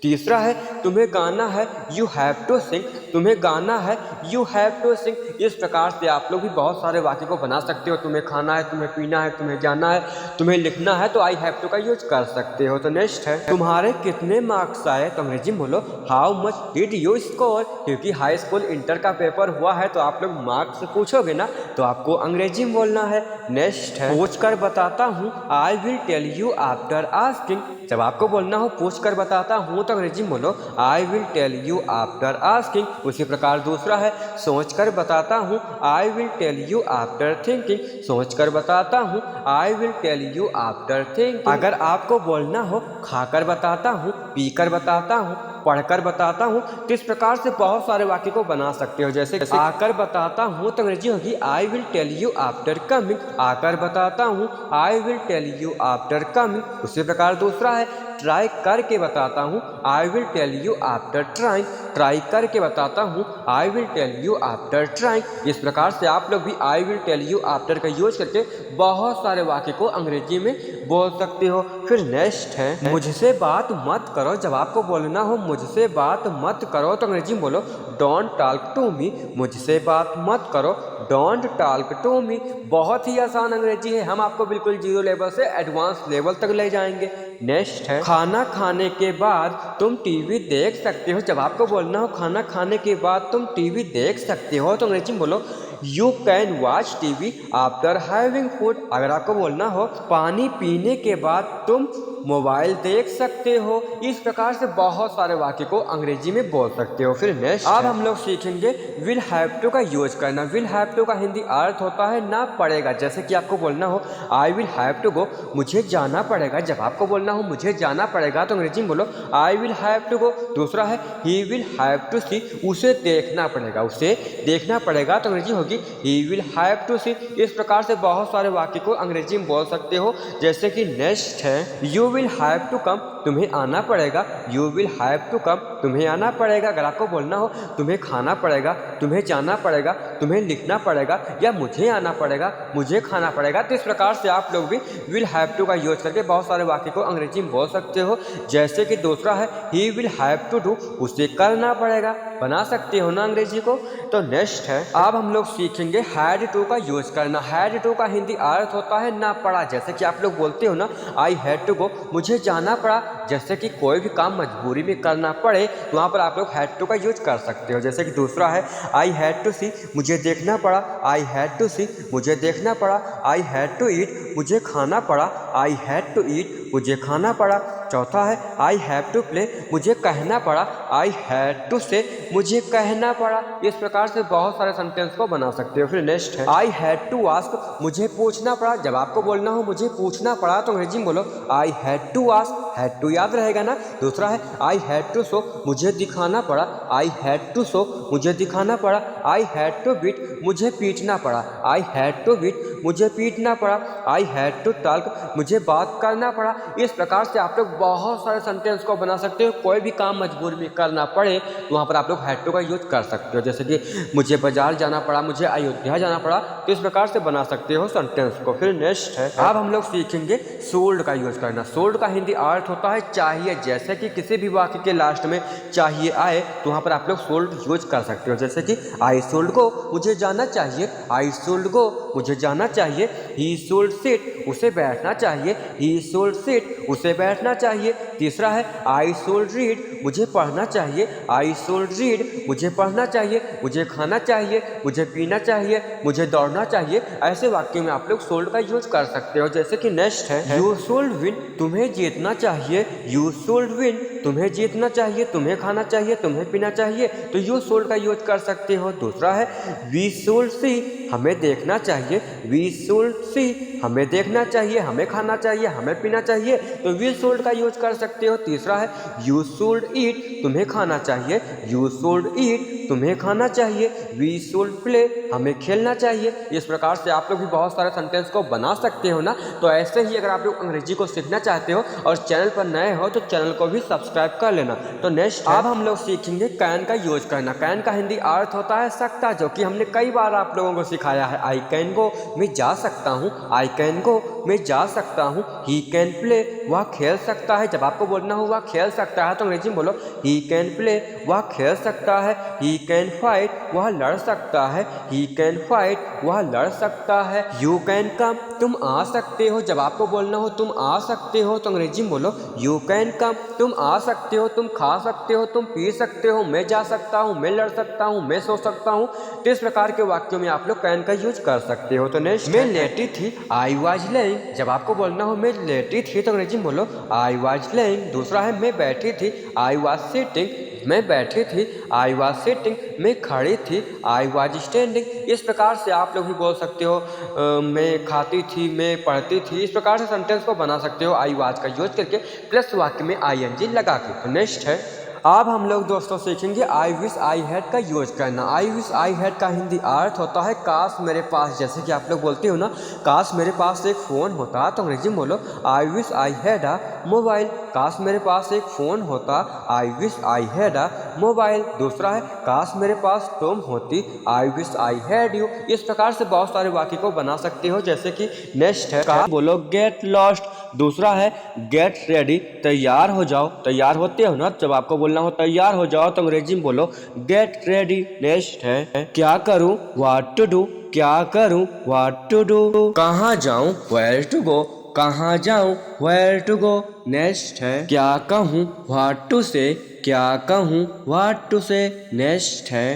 तीसरा है तुम्हें गाना है, यू हैव टू सिंग, तुम्हें गाना है, यू हैव टू सिंग। इस प्रकार से आप लोग भी बहुत सारे वाक्य को बना सकते हो। तुम्हें खाना है, तुम्हें पीना है, तुम्हें जाना है, तुम्हें लिखना है, तो आई हैव टू का यूज कर सकते हो। तो नेक्स्ट है तुम्हारे कितने मार्क्स आए, तो अंग्रेजी में बोलो how much did you score. क्योंकि हाई स्कूल इंटर का पेपर हुआ है तो आप लोग मार्क्स पूछोगे ना, तो आपको अंग्रेजी में बोलना है। नेक्स्ट है पूछ कर बताता हूँ, I will tell you after asking. जब आपको बोलना हो पूछ कर बताता हूँ तो अंग्रेजी में बोलो I will tell you after asking. उसी प्रकार दूसरा है सोच कर बताता हूँ, I will tell you after thinking. सोच कर बताता हूँ, I will tell you after thinking. अगर आपको बोलना हो खाकर बताता हूँ, पीकर बताता हूँ, पढ़कर बताता हूँ, तो इस प्रकार से बहुत सारे वाक्य को बना सकते हो। जैसे आकर बताता हूँ तो अंग्रेजी होगी I will tell you after coming. आकर बताता हूँ, I will tell you after coming. उसी प्रकार दूसरा है ट्राई करके बताता हूँ, I will tell you after trying. Try करके बताता हूँ, I will tell you after trying. इस प्रकार से आप लोग भी I will tell you after का यूज करके बहुत सारे वाक्य को अंग्रेजी में बोल सकते हो। फिर नेक्स्ट है मुझसे बात मत करो। जब आपको बोलना हो मुझसे बात मत करो तो अंग्रेजी में बोलो डोंट टॉक टू मी। मुझसे बात मत करो, डोंट टॉक टू मी। बहुत ही आसान अंग्रेजी है, हम आपको बिल्कुल जीरो लेवल से एडवांस लेवल तक ले जाएंगे। नेक्स्ट है खाना खाने के बाद तुम टीवी देख सकते हो। जब आपको बोलना हो खाना खाने के बाद तुम टीवी देख सकते हो तो अंग्रेजी में बोलो you can watch TV after having food. अगर आपको बोलना हो पानी पीने के बाद तुम मोबाइल देख सकते हो। इस प्रकार से बहुत सारे वाक्य को अंग्रेजी में बोल सकते हो। फिर नेक्स्ट अब हम लोग सीखेंगे विल हैव टू का यूज करना। विल हैव टू का हिंदी अर्थ होता है ना पड़ेगा। जैसे कि आपको बोलना हो I will have to go, मुझे जाना पड़ेगा। जब आपको बोलना हो मुझे जाना पड़ेगा तो अंग्रेजी में बोलो I will have to go. दूसरा है he will have to see, उसे देखना पड़ेगा, उसे देखना पड़ेगा तो अंग्रेजी होगी he will have to see. इस प्रकार से बहुत सारे वाक्य को अंग्रेजी में बोल सकते हो। जैसे कि नेक्स्ट है you will have to come, तुम्हें आना पड़ेगा। You will have to come, तुम्हें आना पड़ेगा। अगर आपको बोलना हो तुम्हें खाना पड़ेगा, तुम्हें जाना पड़ेगा, तुम्हें लिखना पड़ेगा, या मुझे आना पड़ेगा, मुझे खाना पड़ेगा, तो इस प्रकार से आप लोग भी विल हैव टू का यूज करके बहुत सारे वाक्य को अंग्रेजी में बोल सकते हो। जैसे कि दूसरा है he will have to do, उसे करना पड़ेगा। बना सकते हो ना अंग्रेजी को। तो नेक्स्ट है अब हम लोग सीखेंगे हैड टू का यूज करना। हैड टू का हिंदी अर्थ होता है ना पड़ा। जैसे कि आप लोग बोलते हो ना आई हैड टू गो, मुझे जाना पड़ा। जैसे कि कोई भी काम मजबूरी में करना पड़े तो वहाँ पर आप लोग हैड टू का यूज कर सकते हो। जैसे कि दूसरा है आई हैड टू सी, मुझे देखना पड़ा। आई हैड टू सी, मुझे देखना पड़ा। आई हैड टू ईट, मुझे खाना पड़ा। आई हैड टू ईट, मुझे खाना पड़ा। चौथा है आई हैव टू प्ले, मुझे कहना पड़ा। आई हैड टू से, मुझे कहना पड़ा। इस प्रकार से बहुत सारे सेंटेंस को बना सकते हो। फिर नेक्स्ट है आई हैड टू आस्क, मुझे पूछना पड़ा। जब आपको बोलना हो मुझे पूछना पड़ा तो अंग्रेजी में बोलो I had to ask. Had to याद रहेगा ना। दूसरा है आई हैड टू शो, मुझे दिखाना पड़ा। आई हैड टू शो, मुझे दिखाना पड़ा। आई हैड टू बीट, मुझे पीटना पड़ा। आई हैड टू बीट, मुझे पीटना पड़ा। आई हैड टू टॉक, मुझे बात करना पड़ा। इस प्रकार से आप लोग बहुत सारे सेंटेंस को बना सकते हो। कोई भी काम मजबूरी में करना पड़े तो वहाँ पर आप लोग हैड टू का यूज कर सकते हो। जैसे कि मुझे बाजार जाना पड़ा, मुझे अयोध्या जाना पड़ा, तो इस प्रकार से बना सकते हो सेंटेंस को। फिर नेक्स्ट है अब हम लोग सीखेंगे सोल्ड का यूज करना। सोल्ड का हिंदी अर्थ होता है चाहिए। जैसे कि किसी भी वाक्य के लास्ट में चाहिए आए तो वहाँ पर आप लोग सोल्ड यूज कर सकते हो। जैसे कि आई सोल्ड गो, मुझे जाना चाहिए। आई सोल्ड गो, मुझे जाना चाहिए। ही सोल्ड सिट, उसे बैठना चाहिए। ही सोल्ड सिट, उसे बैठना चाहिए। तीसरा है आई सोल्ड रीड, मुझे पढ़ना चाहिए। आई सोल्ड रीड, मुझे पढ़ना चाहिए। मुझे खाना चाहिए, मुझे पीना चाहिए, मुझे दौड़ना चाहिए। ऐसे वाक्यों में आप लोग सोल्ड का यूज कर सकते हो। जैसे कि नेक्स्ट है यू सोल्ड विन, तुम्हें जीतना चाहिए। यू सोल्ड विन, तुम्हें जीतना चाहिए, तुम्हें खाना चाहिए, तुम्हें पीना चाहिए, तो यू सोल्ड का यूज कर सकते हो। दूसरा है वी सोल्ड सी, हमें देखना चाहिए। वी सोल्ड सी, हमें देखना चाहिए, हमें खाना चाहिए, हमें पीना चाहिए, तो वी सोल्ड का यूज कर सकते हो। तीसरा है यू सोल्ड ईट, तुम्हें खाना चाहिए। यू सोल्ड ईट, तुम्हें खाना चाहिए। वी सोल्ड प्ले, हमें खेलना चाहिए। इस प्रकार से आप लोग भी बहुत सारे सेंटेंस को बना सकते हो ना। तो ऐसे ही अगर आप लोग अंग्रेजी को सीखना चाहते हो और चैनल पर नए हो तो चैनल को भी सब्सक्राइब कर लेना। तो नेक्स्ट अब हम लोग सीखेंगे कैन का यूज करना। कैन का हिंदी अर्थ होता है सकता, जो कि हमने कई बार आप लोगों को सिखाया है। आई कैन गो, मैं जा सकता हूँ। आई कैन गो मैं जा सकता हूँ, ही कैन प्ले वह खेल सकता है। जब आपको बोलना हो वह खेल सकता है तो अंग्रेजी में बोलो ही कैन प्ले वह खेल सकता है। ही कैन फाइट वह लड़ सकता है, ही कैन फाइट वह लड़ सकता है। यू कैन कम तुम आ सकते हो। जब आपको बोलना हो तुम आ सकते हो तो अंग्रेजी में बोलो यू कैन कम तुम आ सकते हो, तुम खा सकते हो, तुम पी सकते हो, मैं जा सकता हूँ, मैं लड़ सकता हूँ, मैं सो सकता हूँ। तो इस प्रकार के वाक्यों में आप लोग कैन का यूज कर सकते हो। तो नेक्स्ट मैं लेटी थी, आई वाज लेइंग। जब आपको बोलना हो मैं लेटी थी तो अंग्रेजी में बोलो आई वाज लेइंग। दूसरा है मैं बैठी थी, आई वाज सिटिंग। मैं बैठी थी, आई वाज सिटिंग। मैं खड़ी थी, आई वाज स्टैंडिंग। इस प्रकार से आप लोग भी बोल सकते हो मैं खाती थी, मैं पढ़ती थी। इस प्रकार से सेंटेंस को बना सकते हो आई वाज का यूज करके प्लस वाक्य में आईएनजी लगा के। तो नेक्स्ट है अब हम लोग दोस्तों सीखेंगे आई विश आई हैड का यूज करना। आई विश आई हैड का हिंदी अर्थ होता है काश मेरे पास। जैसे कि आप लोग बोलते हो ना काश मेरे पास एक फ़ोन होता तो अंग्रेजी में बोलो I wish I had a mobile. काश मेरे पास एक फ़ोन होता, I wish I had a mobile. दूसरा है काश मेरे पास तुम होती, I wish I had you. इस प्रकार से बहुत सारे वाक्य को बना सकते हो। जैसे कि नेक्स्ट है काश बोलो गेट लॉस्ट। दूसरा है गेट रेडी तैयार हो जाओ। तैयार होते हो ना, जब आपको बोलना हो तैयार हो जाओ तो अंग्रेजी में बोलो गेट रेडी। नेक्स्ट है क्या करूं व्हाट टू डू। क्या करूं व्हाट टू डू। कहाँ जाऊं वेयर टू गो। कहाँ जाऊं वेयर टू गो। नेक्स्ट है क्या कहूं व्हाट टू से। क्या कहूं व्हाट टू से। नेक्स्ट है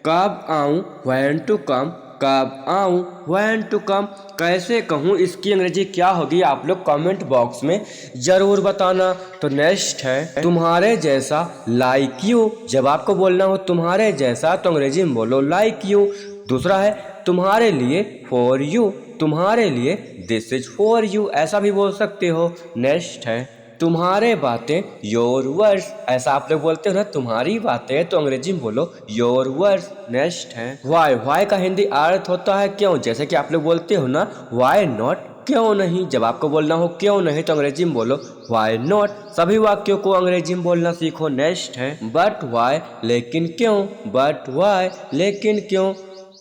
कब आऊं व्हेन टू कम। कब आऊं व्हेन टू कम। कैसे कहूँ इसकी अंग्रेजी क्या होगी आप लोग कमेंट बॉक्स में जरूर बताना। तो नेक्स्ट है तुम्हारे जैसा लाइक यू। जब आपको बोलना हो तुम्हारे जैसा तो अंग्रेजी में बोलो लाइक यू। दूसरा है तुम्हारे लिए फॉर यू। तुम्हारे लिए दिस इज फॉर यू ऐसा भी बोल सकते हो। नेक्स्ट है तुम्हारे बातें योर वर्ड्स। ऐसा आप लोग बोलते हो ना तुम्हारी बातें तो अंग्रेजी में बोलो योर वर्ड्स। नेक्स्ट है वाई। वाई का हिंदी अर्थ होता है क्यों। जैसे कि आप लोग बोलते हो ना वाई नॉट क्यों नहीं। जब आपको बोलना हो क्यों नहीं तो अंग्रेजी में बोलो वाई नॉट। सभी वाक्यों को अंग्रेजी में बोलना सीखो। नेक्स्ट है बट वाई लेकिन क्यों। बट वाई लेकिन क्यों।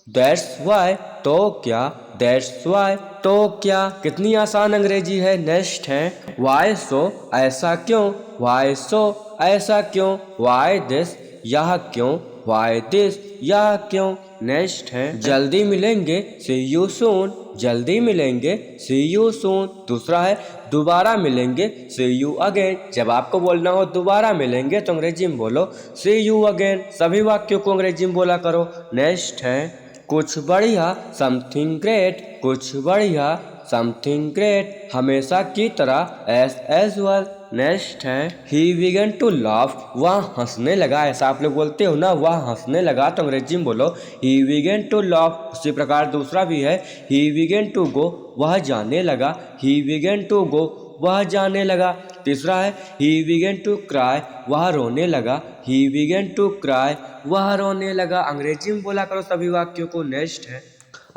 दैट्स वाई तो क्या। दैट्स वाई तो क्या। कितनी आसान अंग्रेजी है। नेक्स्ट है वाई सो ऐसा क्यों। वाई सो ऐसा क्यों। वाई दिस यह क्यों। वाई दिस यह क्यों। नेक्स्ट है जल्दी मिलेंगे सी यू सून। जल्दी मिलेंगे सी यू सून। दूसरा है दोबारा मिलेंगे सी यू अगेन। जब आपको बोलना हो दोबारा मिलेंगे तो अंग्रेजी में बोलो सी यू अगेन। सभी वाक्यों को अंग्रेजी में बोला करो। नेक्स्ट है कुछ बढ़िया समथिंग ग्रेट। कुछ बढ़िया समथिंग ग्रेट हमेशा की तरह एज एजुअल। नेक्स्ट है ही बिगन टू लाफ। वह हंसने लगा। ऐसा आप लोग बोलते हो ना वह हंसने लगा तो अंग्रेजी में बोलो ही बिगन टू लाफ। उसी प्रकार दूसरा भी है ही बिगन टू गो। वह जाने लगा। ही बिगन टू गो वह जाने लगा। तीसरा है ही बिगन टू क्राई। वह रोने लगा। ही बिगन टू क्राई वह रोने लगा। अंग्रेजी में बोला करो सभी वाक्यों को। नेक्स्ट है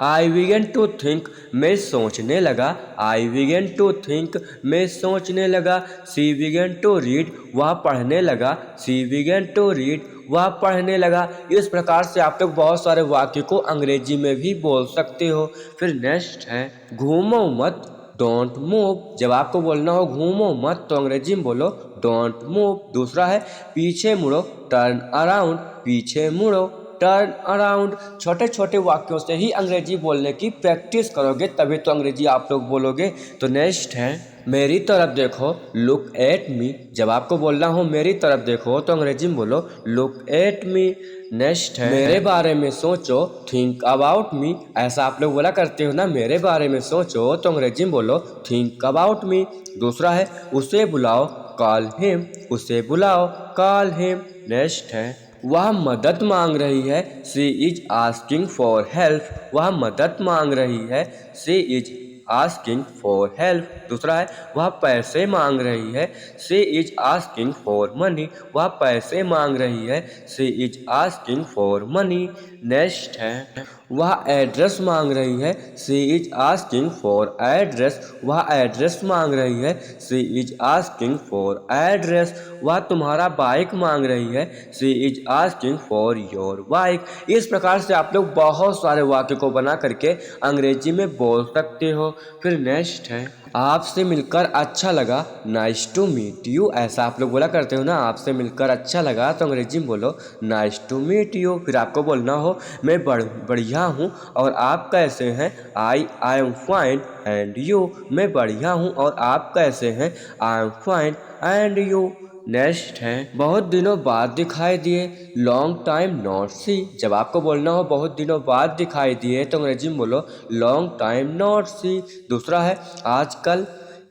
आई बिगन टू थिंक। मैं सोचने लगा। आई बिगन टू थिंक मैं सोचने लगा। सी बिगन टू रीड। वह पढ़ने लगा। सी बिगन टू रीड वह पढ़ने लगा। इस प्रकार से आप लोग बहुत सारे वाक्य को अंग्रेजी में भी बोल सकते हो। फिर नेक्स्ट है घूमो मत डोंट मूव। जब आपको बोलना हो घूमो मत तो अंग्रेजी में बोलो डोंट मूव। दूसरा है पीछे मुड़ो टर्न अराउंड। पीछे मुड़ो टर्न अराउंड। छोटे छोटे वाक्यों से ही अंग्रेजी बोलने की प्रैक्टिस करोगे तभी तो अंग्रेजी आप लोग बोलोगे। तो नेक्स्ट है मेरी तरफ देखो लुक एट मी। जब आपको बोलना हो मेरी तरफ देखो तो अंग्रेजी में बोलो लुक एट मी। नेक्स्ट है मेरे बारे में सोचो थिंक अबाउट मी। ऐसा आप लोग बोला करते हो ना मेरे बारे में सोचो तो अंग्रेजी में बोलो थिंक अबाउट मी। दूसरा है उसे बुलाओ कॉल हिम। उसे बुलाओ कॉल हिम। नेक्स्ट है वह मदद मांग रही है she is asking for help. वह मदद मांग रही है she is asking for help. दूसरा है वह पैसे मांग रही है she is asking for money. वह पैसे मांग रही है she is asking for money. Next है वह एड्रेस मांग रही है she is asking for address. वह एड्रेस मांग रही है she is asking for address. वह तुम्हारा बाइक मांग रही है। She is asking for your bike. इस प्रकार से आप लोग बहुत सारे वाक्य को बना करके अंग्रेजी में बोल सकते हो। फिर नेक्स्ट है, आपसे मिलकर अच्छा लगा, नाइस टू मीट यू। ऐसा आप लोग बोला करते हो ना, आपसे मिलकर अच्छा लगा, तो अंग्रेजी में बोलो नाइस टू मीट यू। फिर आपको बोलना हो मैं बढ़िया हूँ और आप कैसे हैं, I am fine and you. मैं बढ़िया हूँ और आप कैसे हैं, I am fine and you. Next है, बहुत दिनों बाद दिखाई दिए, लॉन्ग टाइम नॉट सी। जब आपको बोलना हो बहुत दिनों बाद दिखाई दिए, तो अंग्रेजी में बोलो लॉन्ग टाइम नॉट सी। दूसरा है, आजकल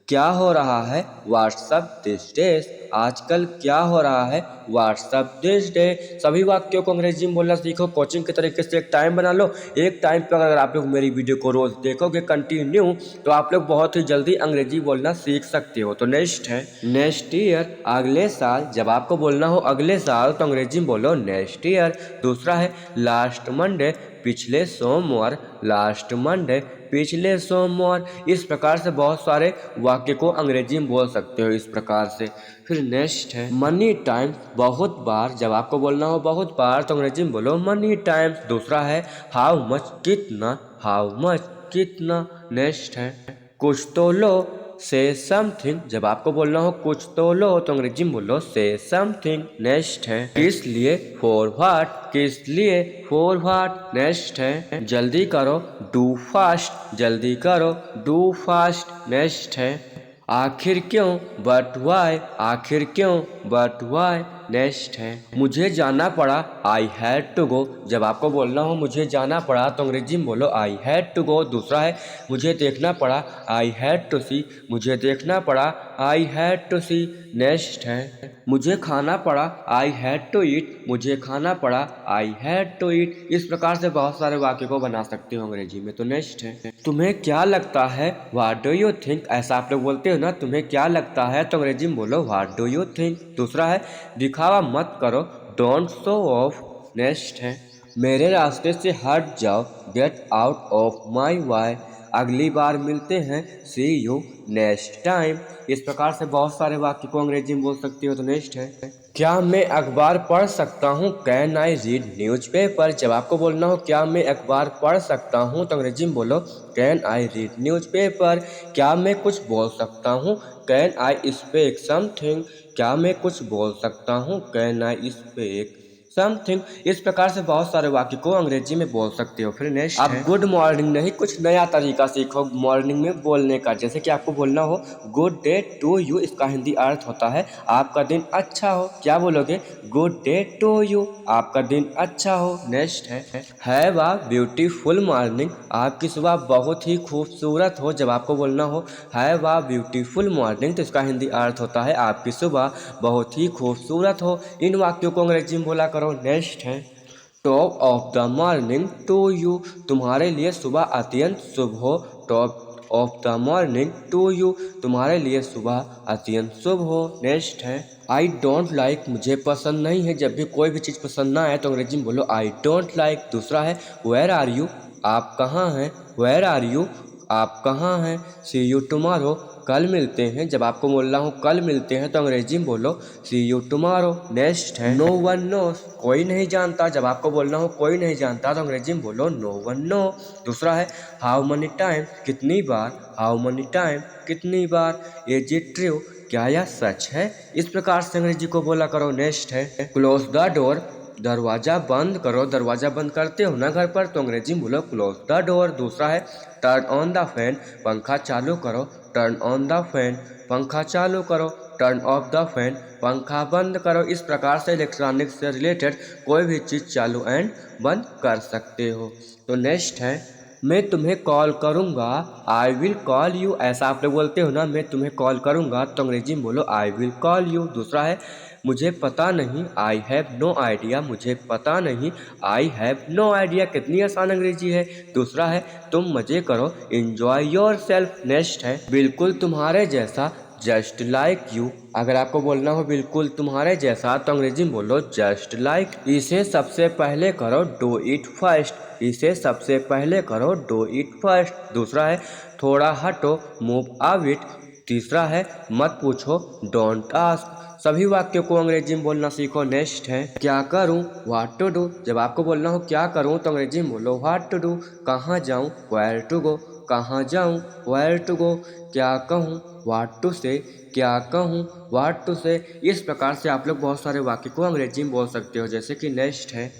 क्या हो रहा है, व्हाट्सअप दिस डेज। आजकल क्या हो रहा है, व्हाट्सअप दिस डे। सभी वाक्यों को अंग्रेजी में बोलना सीखो। कोचिंग के तरीके से एक टाइम बना लो। एक टाइम पर अगर आप लोग मेरी वीडियो को रोज देखोगे कंटिन्यू, तो आप लोग बहुत ही जल्दी अंग्रेजी बोलना सीख सकते हो। तो नेक्स्ट है, नेक्स्ट ईयर, अगले साल। जब आपको बोलना हो अगले साल, तो अंग्रेजी में बोलो नेक्स्ट ईयर। दूसरा है, लास्ट मंडे, पिछले सोमवार। लास्ट मंडे, पिछले सोमवार। इस प्रकार से बहुत सारे वाक्य को अंग्रेजी में बोल सकते हो इस प्रकार से। फिर नेक्स्ट है, मनी टाइम्स, बहुत बार। जब आपको बोलना हो बहुत बार, तो अंग्रेजी में बोलो मनी टाइम्स। दूसरा है, हाउ मच, कितना। हाउ मच, कितना। नेक्स्ट है, कुछ तो लो, से समथिंग। जब आपको बोलना हो कुछ तो लो, तो अंग्रेजी में बोलो से समथिंग। नेक्स्ट है, किस लिए, फॉर व्हाट। किस लिए, फॉर व्हाट। नेक्स्ट है, जल्दी करो, डू फास्ट। जल्दी करो, डू फास्ट। नेक्स्ट है, आखिर क्यों, बट वाई। आखिर क्यों, बट वाई। नेक्स्ट है, मुझे जाना पड़ा, आई हैड टू गो। जब आपको बोलना हो मुझे जाना पड़ा, तो अंग्रेजी में बोलो आई हैड टू गो। दूसरा है, मुझे देखना पड़ा, आई हैड टू सी। मुझे देखना पड़ा, I had to see. Next है, मुझे खाना पड़ा, आई हैड टू ईट। मुझे खाना पड़ा, आई हैड टू ईट। इस प्रकार से बहुत सारे वाक्य को बना सकते हो अंग्रेजी में। तो नेक्स्ट है, तुम्हें क्या लगता है, व्हाट डू यू थिंक। ऐसा आप लोग बोलते हो ना, तुम्हें क्या लगता है, तो अंग्रेजी में बोलो व्हाट डू यू थिंक। दूसरा है, दिखावा मत करो, डोंट शो ऑफ। नेक्स्ट है, मेरे रास्ते से हट जाओ, गेट आउट ऑफ माई वे। अगली बार मिलते हैं, सी यू नेक्स्ट टाइम। इस प्रकार से बहुत सारे वाक्य को अंग्रेजी में बोल सकते हो। तो नेक्स्ट है, क्या मैं अखबार पढ़ सकता हूँ, कैन आई रीड न्यूज़पेपर। जब आपको बोलना हो क्या मैं अखबार पढ़ सकता हूँ, तो अंग्रेजी में बोलो कैन आई रीड न्यूज़पेपर। क्या मैं कुछ बोल सकता हूँ, कैन आई स्पीक समथिंग। क्या मैं कुछ बोल सकता हूँ, कैन आई स्पीक समथिंग। इस प्रकार से बहुत सारे वाक्य को अंग्रेजी में बोल सकते हो। फिर नेक्स्ट अब गुड मॉर्निंग नहीं, कुछ नया तरीका सीखो मॉर्निंग में बोलने का। जैसे कि आपको बोलना हो गुड डे टू यू। इसका हिंदी अर्थ होता है आपका दिन अच्छा हो। क्या बोलोगे, गुड डे टू यू, आपका दिन अच्छा हो। नेक्स्ट है, हैव अ ब्यूटीफुल मॉर्निंग। आपकी सुबह बहुत ही खूबसूरत हो। जब आपको बोलना हो हैव अ ब्यूटीफुल मॉर्निंग, तो इसका हिंदी अर्थ होता है आपकी सुबह बहुत ही खूबसूरत हो। इन वाक्यों को अंग्रेजी में बोला करो। नेक्स्ट है, top of the morning to you. तुम्हारे लिए सुबह अत्यंत शुभ हो। Top of the morning to you, तुम्हारे लिए सुबह अत्यंत शुभ हो। नेक्स्ट है, आई डोंट लाइक, मुझे पसंद नहीं है। जब भी कोई भी चीज़ पसंद ना आए, तो अंग्रेजी में बोलो आई डोंट लाइक। दूसरा है, वेयर आर यू, आप कहाँ हैं। वेयर आर यू, आप कहाँ हैं। सी यू टुमारो, कल मिलते हैं। जब आपको बोलना हो कल मिलते हैं, तो अंग्रेजी में बोलो सी यू टुमारो। नेक्स्ट है, नो वन नोस, कोई नहीं जानता। जब आपको बोलना हो कोई नहीं जानता, तो अंग्रेजी में बोलो नो वन नो। दूसरा है, हाउ मनी टाइम, कितनी बार। हाउ मनी टाइम, कितनी बार। इज इट ट्रू, क्या यह सच है। इस प्रकार से अंग्रेजी को बोला करो। नेक्स्ट है, क्लोज द डोर, दरवाजा बंद करो। दरवाजा बंद करते हो ना घर पर, तो अंग्रेजी में बोलो क्लोज द डोर। दूसरा है, टर्न ऑन द फैन, पंखा चालू करो। टर्न ऑन द फैन, पंखा चालू करो। टर्न ऑफ द फैन, पंखा बंद करो। इस प्रकार से इलेक्ट्रॉनिक्स से रिलेटेड कोई भी चीज़ चालू एंड बंद कर सकते हो। तो नेक्स्ट है, मैं तुम्हें कॉल करूँगा, आई विल कॉल यू। ऐसा आप लोग बोलते हो ना, मैं तुम्हें कॉल करूँगा, तो अंग्रेजी में बोलो आई विल कॉल यू। दूसरा है, मुझे पता नहीं, आई हैव नो आइडिया। मुझे पता नहीं, आई हैव नो आइडिया। कितनी आसान अंग्रेजी है। दूसरा है, तुम मज़े करो, इंजॉय योर सेल्फ। नेक्स्ट है, बिल्कुल तुम्हारे जैसा, जस्ट लाइक यू। अगर आपको बोलना हो बिल्कुल तुम्हारे जैसा, तो अंग्रेजी में बोलो जस्ट लाइक। इसे सबसे पहले करो, डू इट फर्स्ट। इसे सबसे पहले करो, डू इट फर्स्ट। दूसरा है, थोड़ा हटो, मूव अ बिट। तीसरा है, मत पूछो, डोंट आस्क। सभी वाक्यों को अंग्रेजी में बोलना सीखो। नेक्स्ट है क्या करूं, व्हाट टू डू। जब आपको बोलना हो क्या करूं तो अंग्रेजी में बोलो व्हाट टू डू। कहाँ जाऊं, वेयर टू गो। कहाँ जाऊं, वेयर टू गो। क्या कहूं, व्हाट टू से। क्या कहूं, व्हाट टू से। इस प्रकार से आप लोग बहुत सारे वाक्य को अंग्रेजी में बोल सकते हो। जैसे कि नेक्स्ट है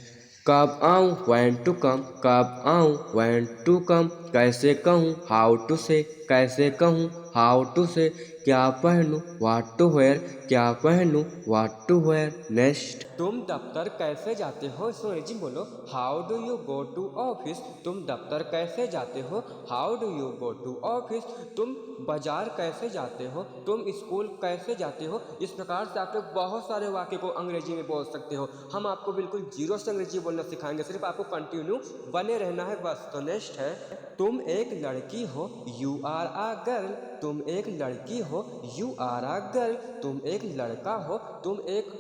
कब आऊं, व्हेन टू कम। कब आऊं, व्हेन टू कम। कैसे कहूं, हाउ टू से। कैसे कहूं, हाउ टू से। क्या पहनूं, व्हाट टू वेयर। क्या पहनूं, व्हाट टू वेयर। नेक्स्ट तुम दफ्तर कैसे जाते हो, इसको अंग्रेजी में बोलो how do you go to office. तुम दफ्तर कैसे जाते हो, how do you go to office. तुम बाजार कैसे जाते हो, तुम स्कूल कैसे जाते हो। इस प्रकार से आप लोग बहुत सारे वाक्य को अंग्रेजी में बोल सकते हो। हम आपको बिल्कुल जीरो से अंग्रेजी बोलना सिखाएंगे, सिर्फ आपको कंटिन्यू बने रहना है बस। तो नेक्स्ट है तुम एक लड़की हो, यू आर आ गर्ल। तुम एक लड़की हो, यू आर आ गर्ल। तुम एक लड़का हो, तुम एक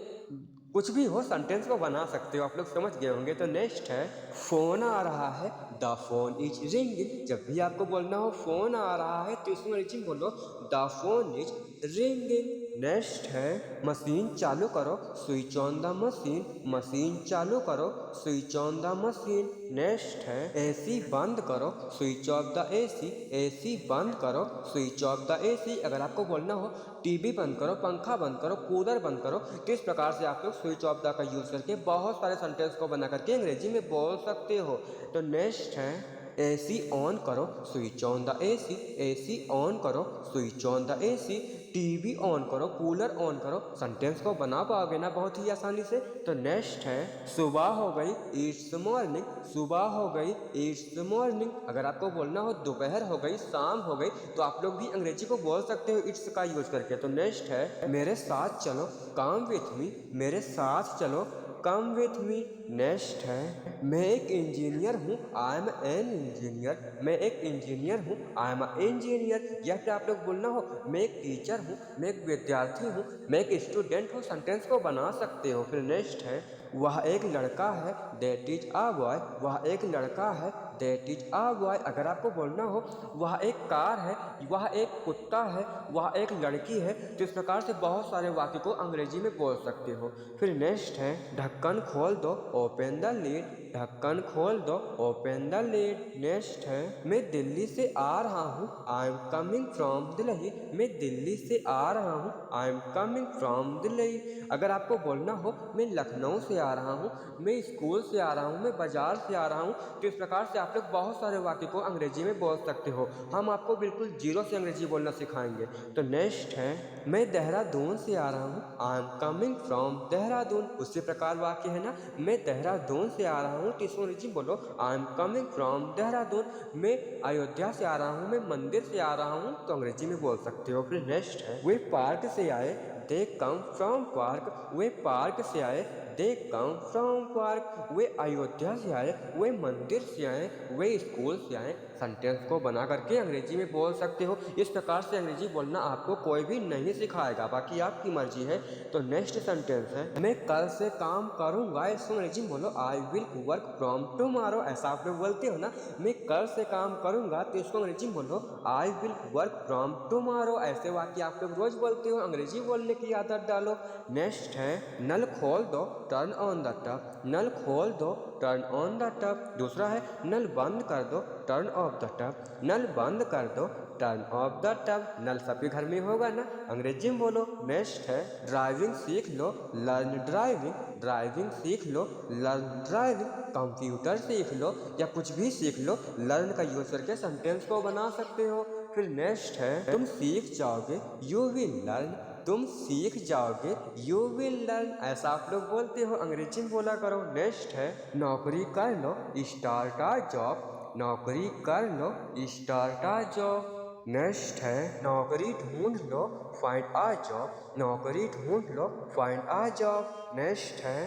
कुछ भी हो, सेंटेंस को बना सकते हो। आप लोग समझ गए होंगे। तो नेक्स्ट है फोन आ रहा है, द फोन इज रिंगिंग। जब भी आपको बोलना हो फोन आ रहा है तो इसमें अंग्रेजी में बोलो the phone is ringing. Next है मशीन चालू करो, switch on the machine. Machine चालू करो, switch on the machine. Next है एसी बंद करो, switch off the AC. AC बंद करो, स्विच ऑफ द एसी। अगर आपको बोलना हो टीवी बंद करो, पंखा बंद करो, कूलर बंद करो, तो इस प्रकार से आप लोग स्विच ऑफ द का यूज करके बहुत सारे सेंटेंस को बना करके अंग्रेजी में बोल सकते हो। तो नेक्स्ट है एसी ऑन करो, switch on the AC. AC on करो, switch on the AC. TV on करो, कूलर ऑन करो। सेंटेंस को बना पाओगे ना बहुत ही आसानी से। तो नेक्स्ट है सुबह हो गई, इट्स मॉर्निंग। सुबह हो गई, इट्स मॉर्निंग। अगर आपको बोलना हो दोपहर हो गई, शाम हो गई, तो आप लोग भी अंग्रेजी को बोल सकते हो इट्स का यूज करके। तो नेक्स्ट है मेरे साथ चलो, कम विथ मी। मेरे साथ चलो, कम विथ मी। नेक्स्ट है मैं एक इंजीनियर हूँ, आई एम एन इंजीनियर। मैं एक इंजीनियर हूँ, आई एम इंजीनियर। या फिर आप लोग बोलना हो मैं एक टीचर हूँ, मैं एक विद्यार्थी हूँ, मैं एक स्टूडेंट हूँ। सेंटेंस को बना सकते हो। फिर नेक्स्ट है वह एक लड़का है, दैट इज अ बॉय। वह एक लड़का है, दैट इज अ बॉय। अगर आपको बोलना हो वह एक कार है, वह एक कुत्ता है, वह एक लड़की है, तो इस प्रकार से बहुत सारे वाक्य को अंग्रेजी में बोल सकते हो। फिर नेक्स्ट है ढक्कन खोल दो, ओपन द लिड। ढक्कन खोल दो, ओपन द लिड। नेक्स्ट है मैं दिल्ली से आ रहा हूँ, I am coming from Delhi. मैं दिल्ली से आ रहा हूँ, I am coming from Delhi. अगर आपको बोलना हो मैं लखनऊ से आ रहा हूँ, मैं स्कूल से आ रहा हूँ, मैं बाजार से आ रहा हूँ, तो इस प्रकार से आप लोग बहुत सारे वाक्य को अंग्रेजी में बोल सकते हो। हम आपको बिल्कुल जीरो से अंग्रेजी बोलना सिखाएंगे। तो नेक्स्ट है मैं देहरादून से आ रहा हूँ, I am coming from Dehradun. उसी प्रकार वाक्य है ना, मैं देहरादून से आ रहा हूँ तो इसको अंग्रेजी बोलो I am coming from Dehradun. मैं अयोध्या से आ रहा हूँ, मैं मंदिर से आ रहा हूँ, तो अंग्रेजी में बोल सकते हो। फिर नेक्स्ट है वे पार्क से आए, दे कम फ्रॉम पार्क। वे पार्क से आए, दे कम फ्रॉम पार्क। वे अयोध्या से आए, वे मंदिर से आए, वे स्कूल से आए। सेंटेंस को बना करके अंग्रेजी में बोल सकते हो। इस प्रकार से अंग्रेजी बोलना आपको कोई भी नहीं सिखाएगा, बाकी आपकी मर्जी है। तो नेक्स्ट सेंटेंस है मैं कल से काम करूंगा, इसको अंग्रेजी में बोलो I will work from tomorrow. ऐसा आप लोग बोलते हो ना, मैं कल से काम करूंगा, तो इसको अंग्रेजी में बोलो I will work from tomorrow. ऐसे वाक्य आप लोग रोज बोलते हो, अंग्रेजी बोलने की आदत डालो। नेक्स्ट है नल खोल दो, टर्न ऑन द टैप। नल खोल दो, टर्न ऑन द टैप। दूसरा है नल बंद कर दो, टर्न ऑफ द टैप। नल बंद कर दो, टर्न ऑफ द टैप। नल सबके घर में होगा ना, अंग्रेजी में बोलो। नेक्स्ट है ड्राइविंग सीख लो, लर्न ड्राइविंग। ड्राइविंग सीख लो, लर्न ड्राइविंग। कंप्यूटर सीख लो या कुछ भी सीख लो, लर्न का यूज करके सेंटेंस को बना सकते हो। फिर नेक्स्ट है तुम सीख जाओगे, यू विल लर्न। तुम सीख जाओगे, यू विल लर्न। ऐसा आप लोग बोलते हो, अंग्रेजी में बोला करो। नेक्स्ट है नौकरी कर लो, स्टार्ट अ जॉब। नौकरी कर लो, स्टार्ट अ जॉब। नेक्स्ट है नौकरी ढूंढ लो, फाइंड अ जॉब। नौकरी ढूंढ लो, फाइंड अ जॉब। नेक्स्ट है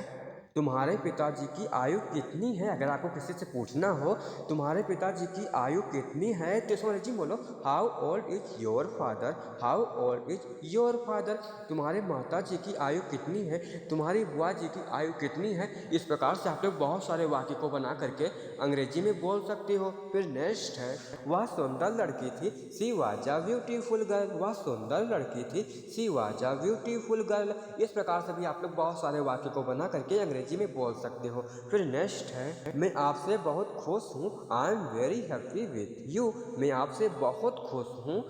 तुम्हारे पिताजी की आयु कितनी है? अगर आपको किसी से पूछना हो तुम्हारे पिताजी की आयु कितनी है तो इसमें अंग्रेजी बोलो how old is your father, how old is your father. तुम्हारे माताजी की आयु कितनी है, तुम्हारी बुआ जी की आयु कितनी है। इस प्रकार से आप लोग बहुत सारे वाक्य को बना करके अंग्रेजी में बोल सकते हो। फिर नेक्स्ट है, वह सुंदर लड़की थी, she was a beautiful girl. वह सुंदर लड़की थी, she was a beautiful girl. इस प्रकार से भी आप लोग बहुत सारे वाक्य को बना करके अंग्रेजी में बोल सकते हो। फिर नेक्स्ट है, मैं आपसे बहुत खुश हूँ, I am very happy with you. मैं आपसे बहुत खुश हूँ,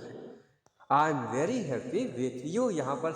I am very happy with you. यहाँ पर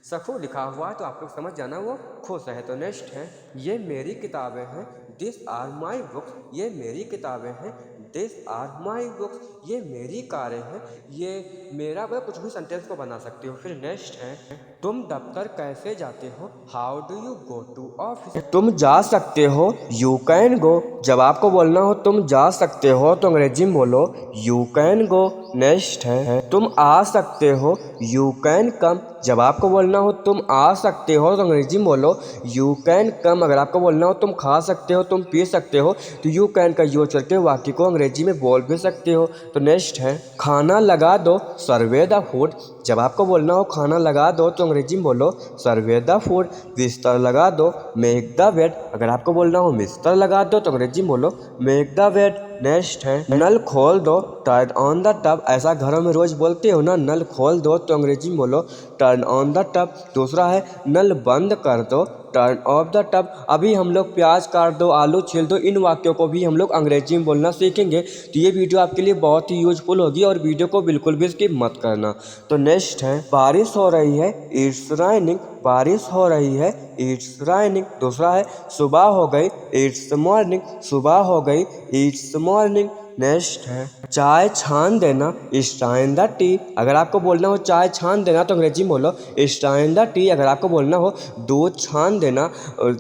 सखू लिखा हुआ है तो आप लोग समझ जाना वो खुश है। तो नेक्स्ट है, ये मेरी किताबें हैं, दिस आर माई बुक्स। ये मेरी किताबें हैं, दिस आर माई बुक्स। ये मेरी कारें हैं, ये मेरा, मतलब कुछ भी सेंटेंस को बना सकते हो। फिर नेक्स्ट है, तुम दफ्तर कैसे जाते हो, how do you go to office. तुम जा सकते हो, यू कैन गो। जब आपको बोलना हो तुम जा सकते हो तो अंग्रेजी में बोलो यू कैन गो। नेक्स्ट है, तुम आ सकते हो, यू कैन कम। जब आपको बोलना हो तुम आ सकते हो तो अंग्रेजी में बोलो यू कैन कम। अगर आपको बोलना हो तुम खा सकते हो, तुम पी सकते हो तो यू कैन का यूज करके वाक्य को अंग्रेजी में बोल भी सकते हो। तो नेक्स्ट है, खाना लगा दो, सर्वे द फूड। जब आपको बोलना हो खाना लगा दो तो अंग्रेजी में बोलो सर्वे द फूड। बिस्तर लगा दो, मेक द बेड। अगर आपको बोलना हो बिस्तर लगा दो तो अंग्रेजी में बोलो मेक द बेड। नेक्स्ट है, नल खोल दो, टर्न ऑन द टब। ऐसा घरों में रोज बोलते हो ना, नल खोल दो तो अंग्रेजी में बोलो टर्न ऑन द टब। दूसरा है, नल बंद कर दो, टर्न ऑफ द टब। अभी हम लोग प्याज काट दो, आलू छील दो, इन वाक्यों को भी हम लोग अंग्रेजी में बोलना सीखेंगे। तो ये वीडियो आपके लिए बहुत ही यूजफुल होगी और वीडियो को बिल्कुल भी स्किप मत करना। तो नेक्स्ट है, बारिश हो रही है, इट्स राइनिंग। बारिश हो रही है, इट्स राइनिंग। दूसरा है, सुबह हो गई, इट्स मॉर्निंग। सुबह हो गई, इट्स मॉर्निंग। नेक्स्ट है, चाय छान देना, स्टाइन द टी। अगर आपको बोलना हो चाय छान देना तो अंग्रेजी में बोलो स्टाइन द टी। अगर आपको बोलना हो दूध छान देना,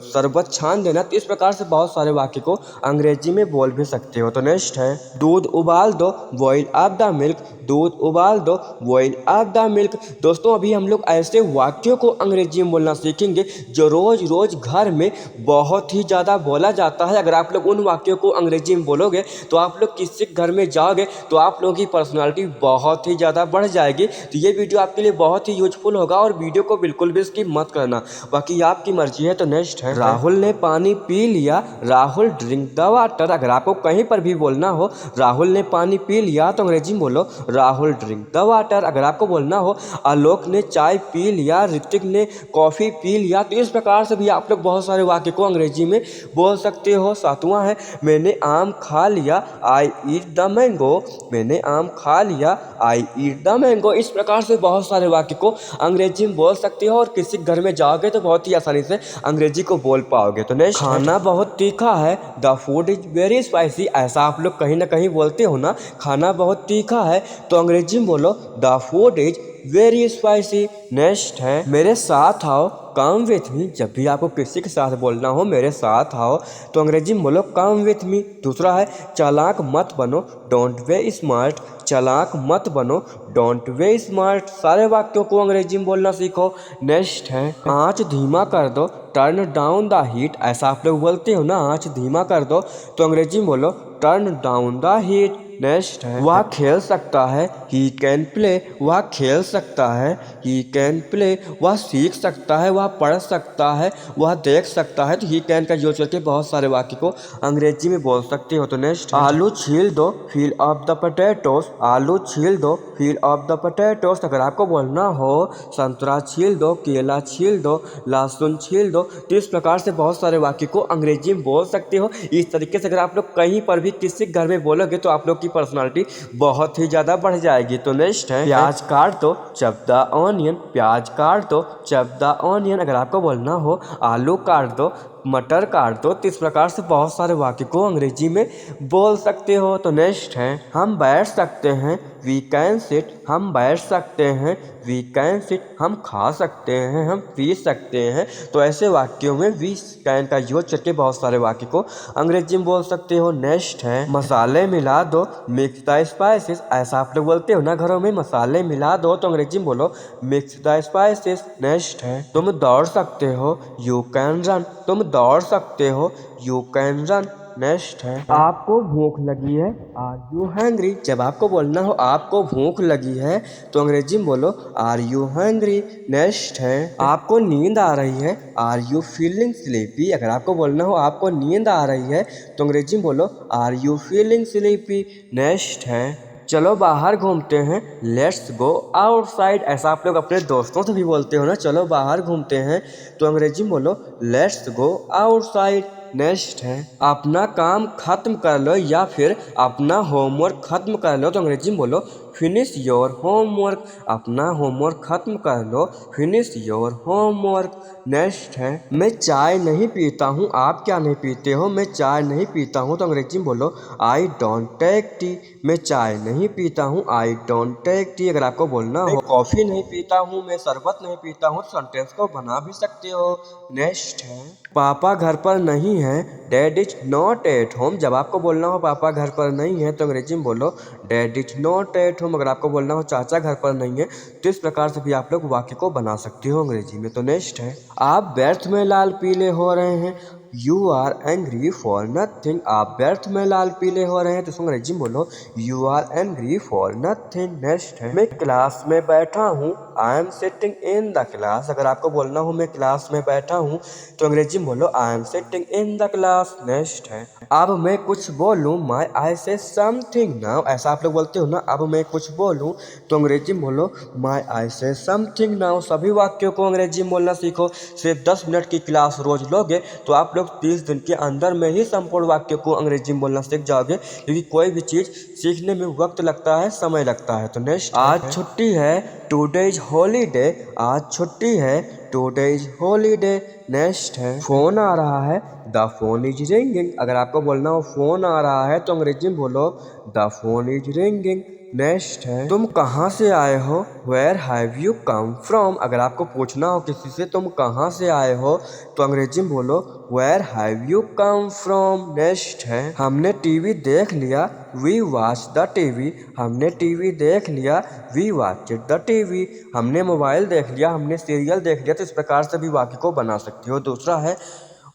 शरबत छान देना, तो इस प्रकार से बहुत सारे वाक्य को अंग्रेजी में बोल भी सकते हो। तो नेक्स्ट है, दूध उबाल दो, बॉयल अप द मिल्क। दूध उबाल दो, बॉयल अप द मिल्क। दोस्तों अभी हम लोग ऐसे वाक्यों को अंग्रेजी में बोलना सीखेंगे जो रोज रोज घर में बहुत ही ज़्यादा बोला जाता है। अगर आप लोग उन वाक्यों को अंग्रेजी में बोलोगे तो आप लोग किसी घर में जाओगे तो आप लोगों की पर्सनालिटी बहुत ही ज़्यादा बढ़ जाएगी। तो ये वीडियो आपके लिए बहुत ही यूजफुल होगा और वीडियो को बिल्कुल भी स्किप मत करना, बाकी आपकी मर्जी है। तो नेक्स्ट है, राहुल ने पानी पी लिया, राहुल ड्रिंक द वाटर। अगर आपको कहीं पर भी बोलना हो राहुल ने पानी पी लिया तो अंग्रेजी में बोलो राहुल ड्रिंक द वाटर। अगर आपको बोलना हो आलोक ने चाय पी लिया, ऋतिक ने कॉफ़ी पी लिया, तो इस प्रकार से भी आप लोग बहुत सारे वाक्य को अंग्रेजी में बोल सकते हो। सातवां है, मैंने आम खा लिया, आई ईट द मैंगो। मैंने आम खा लिया, आई ईट द मैंगो। इस प्रकार से बहुत सारे वाक्य को अंग्रेजी में बोल सकते हो और किसी घर में जाओगे तो बहुत ही आसानी से अंग्रेजी को बोल पाओगे। तो नेक्स्ट, खाना बहुत तीखा है, the food is very spicy. ऐसा आप लोग कहीं ना कहीं बोलते हो ना, खाना बहुत तीखा है, तो अंग्रेजी में बोलो the food is very spicy. Next है, मेरे साथ आओ, कम विथ मी। जब भी आपको किसी के साथ बोलना हो मेरे साथ आओ तो अंग्रेजी में बोलो कम विथ मी। दूसरा है, चालाक मत बनो, डोंट वे स्मार्ट। चालाक मत बनो, डोंट वे स्मार्ट। सारे वाक्यों को अंग्रेजी में बोलना सीखो। नेक्स्ट है, आँच धीमा कर दो, टर्न डाउन द हीट। ऐसा आप लोग बोलते हो ना, आँच धीमा कर दो, तो अंग्रेजी में बोलो turn down the heat. Next है, वह खेल सकता है, ही कैन प्ले। वह खेल सकता है, ही कैन प्ले। वह सीख सकता है, वह पढ़ सकता है, वह देख सकता है, तो ही कैन का यूज करके बहुत सारे वाक्य को अंग्रेजी में बोल सकते हो। तो नेक्स्ट, आलू छील दो, फील ऑफ द पोटैटोस। आलू छील दो, फील ऑफ द पोटैटोस। अगर आपको बोलना हो संतरा छील दो, केला छील दो, लहसुन छील दो, तो इस प्रकार से बहुत सारे वाक्य को अंग्रेजी में बोल सकते हो। इस तरीके से अगर आप लोग कहीं पर भी किसी घर में बोलोगे तो आप लोग की पर्सनालिटी बहुत ही ज़्यादा बढ़ जाएगी। तो नेक्स्ट है, प्याज काट दो, चॉप द ऑनियन। प्याज काट दो, चॉप द ऑनियन। अगर आपको बोलना हो आलू काट दो, मटर काट दो, तो इस प्रकार से बहुत सारे वाक्य को अंग्रेजी में बोल सकते हो। तो नेक्स्ट है, हम बैठ सकते हैं, वी कैन सिट। हम बैठ सकते हैं, वी कैन सिट। हम खा सकते हैं, हम पी सकते हैं। तो ऐसे वाक्यों में वी कैन का यूज करके बहुत सारे वाक्य को अंग्रेजी में बोल सकते हो। नेक्स्ट है, मसाले मिला दो, मिक्स द स्पाइसेस। ऐसा आप लोग बोलते हो ना घरों में, मसाले मिला दो, तो अंग्रेजी में बोलो मिक्स द स्पाइसेस। नेक्स्ट है, तुम दौड़ सकते हो, यू कैन रन। तुम दौड़ सकते हो, यू कैन रन। नेक्स्ट है आपको भूख लगी है, आर यू हैंग्री। जब आपको बोलना हो आपको भूख लगी है तो अंग्रेजी में बोलो आर यू हैंग्री। नेक्स्ट है आपको नींद आ रही है, आर यू फीलिंग स्लीपी। अगर आपको बोलना हो आपको नींद आ रही है तो अंग्रेजी में बोलो are you feeling sleepy. Next है चलो बाहर घूमते हैं, लेट्स गो आउटसाइड। ऐसा आप लोग अपने दोस्तों से भी बोलते हो ना, चलो बाहर घूमते हैं, तो अंग्रेजी में बोलो लेट्स गो आउटसाइड। नेक्स्ट है अपना काम खत्म कर लो या फिर अपना होमवर्क खत्म कर लो, तो अंग्रेजी में बोलो फिनिश योर होमवर्क। अपना होमवर्क खत्म कर लो, फिनिश योर होमवर्क। नेक्स्ट है मैं चाय नहीं पीता हूँ, आप क्या नहीं पीते हो। मैं चाय नहीं पीता हूँ तो अंग्रेजी में बोलो आई डोंट टेक टी। मैं चाय नहीं पीता हूँ, आई डोंट टेक टी। अगर आपको बोलना हो कॉफ़ी नहीं पीता हूँ, मैं शरबत नहीं पीता हूँ, तो सेंटेंस को बना भी सकते हो। नेक्स्ट है पापा घर पर नहीं है, dad is not at home. जब आपको बोलना हो पापा घर पर नहीं है तो अंग्रेजी में बोलो dad is not at home. अगर आपको बोलना हो चाचा घर पर नहीं है तो इस प्रकार से भी आप लोग वाक्य को बना सकते हो अंग्रेजी में। तो नेक्स्ट है आप व्यर्थ में लाल पीले हो रहे हैं, you are angry for nothing. आप व्यर्थ में लाल पीले हो रहे हैं तो अंग्रेजी में बोलो you are angry for nothing. Next है मैं क्लास में बैठा हूँ, I am sitting in the class. अगर आपको बोलना हो मैं क्लास में बैठा हूँ तो अंग्रेजी में बोलो I am sitting in the class. Next है अब मैं कुछ बोलूँ, माई आई से समथिंग नाउ। ऐसा आप लोग बोलते हो ना, अब मैं कुछ बोलूँ तो अंग्रेजी में बोलो माई आई से समथिंग नाउ। सभी वाक्यों को अंग्रेजी में बोलना सीखो। सिर्फ 10 मिनट की क्लास रोज लोगे तो आप लोग 30 दिन के अंदर में ही संपूर्ण वाक्य को अंग्रेजी में बोलना सीख जाओगे, क्योंकि कोई भी चीज़ सीखने में वक्त लगता है, समय लगता है। तो नेक्स्ट आज छुट्टी है, टुडे इज हॉलीडे। आज छुट्टी है, टुडे इज हॉलीडे। नेक्स्ट है फोन आ रहा है, द फोन इज रिंगिंग। अगर आपको बोलना हो फोन आ रहा है तो अंग्रेजी में बोलो the phone is ringing. Next है तुम कहाँ से आए हो, where have you come from. अगर आपको पूछना हो किसी से तुम कहाँ से आए हो तो अंग्रेजी में बोलो where have you come from. Next है हमने टीवी देख लिया, वी वॉच द टीवी। हमने टीवी देख लिया, वी वॉच द टीवी। हमने मोबाइल देख लिया, हमने सीरियल देख लिया। तो इस प्रकार से भी वाक्य को बना सकते हो। दूसरा है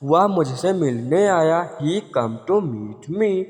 वह मुझसे मिलने आया, he come to meet me.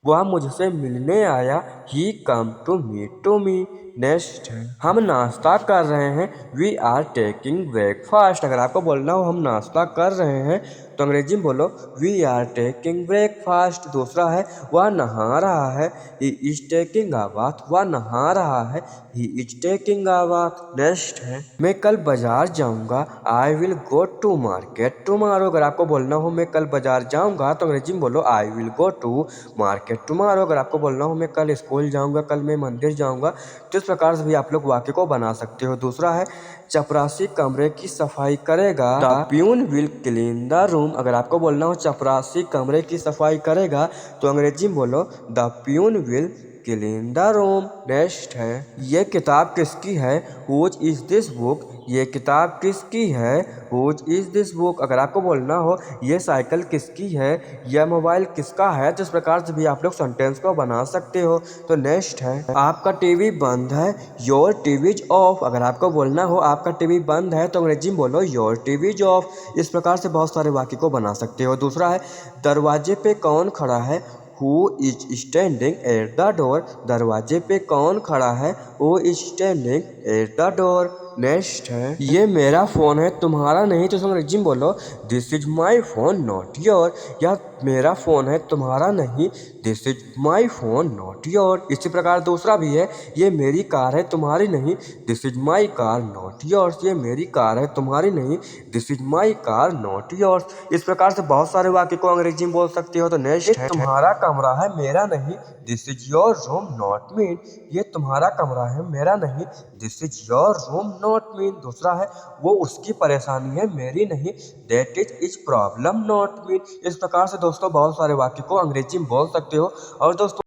वह मुझसे मिलने आया, he come to meet to me. Next है हम नाश्ता कर रहे हैं, वी आर टेकिंग ब्रेकफास्ट। अगर आपको बोलना हो हम नाश्ता कर रहे हैं तो अंग्रेजी में बोलो वी आर टेकिंग ब्रेकफास्ट। दूसरा है वह नहा रहा है, he is taking a bath. वह नहा रहा है, he is taking a bath. Next है मैं कल बाजार जाऊंगा, I will go to market tomorrow. अगर आपको बोलना हो मैं कल बाजार जाऊंगा तो अंग्रेजी में बोलो I will go to market tomorrow. अगर आपको बोलना हो मैं कल स्कूल जाऊंगा, कल मैं मंदिर जाऊंगा, तो इस प्रकार से भी आप लोग वाक्य को बना सकते हो। दूसरा है चपरासी कमरे की सफाई करेगा, the peon will clean the room. अगर आपको बोलना हो चपरासी कमरे की सफाई करेगा तो अंग्रेजी में बोलो the peon will clean the room. Next है ये किताब किसकी है, हुज इज दिस बुक। ये किताब किसकी है, हुज इज दिस बुक। अगर आपको बोलना हो ये साइकिल किसकी है, यह मोबाइल किसका है, तो इस प्रकार से भी आप लोग सेंटेंस को बना सकते हो। तो नेक्स्ट है आपका टीवी बंद है, योर टीवी इज ऑफ। अगर आपको बोलना हो आपका टीवी बंद है तो अंग्रेजी में बोलो योर टीवी इज ऑफ। इस प्रकार से बहुत सारे वाक्य को बना सकते हो। दूसरा है दरवाजे पे कौन खड़ा है, who is standing at the door. दरवाजे पे कौन खड़ा है, who is standing at the door. Next है ये मेरा फ़ोन है तुम्हारा नहीं, तो अंग्रेजी में बोलो this is my phone not your. या मेरा फ़ोन है तुम्हारा नहीं, this is my phone not your. इसी प्रकार दूसरा भी है ये मेरी कार है तुम्हारी नहीं, this is my car not yours. ये मेरी कार है तुम्हारी नहीं, this is my car not yours. इस प्रकार से बहुत सारे वाक्य को अंग्रेजी में बोल सकते हो। तो नेक्स्ट है तुम्हारा कमरा है मेरा नहीं, this is your room not mean. ये तुम्हारा कमरा है मेरा नहीं, this is your room not mean. दूसरा है वो उसकी परेशानी है मेरी नहीं, that is problem not mean. इस प्रकार से दोस्तों बहुत सारे वाक्य को अंग्रेजी में बोल सकते हो। और दोस्तों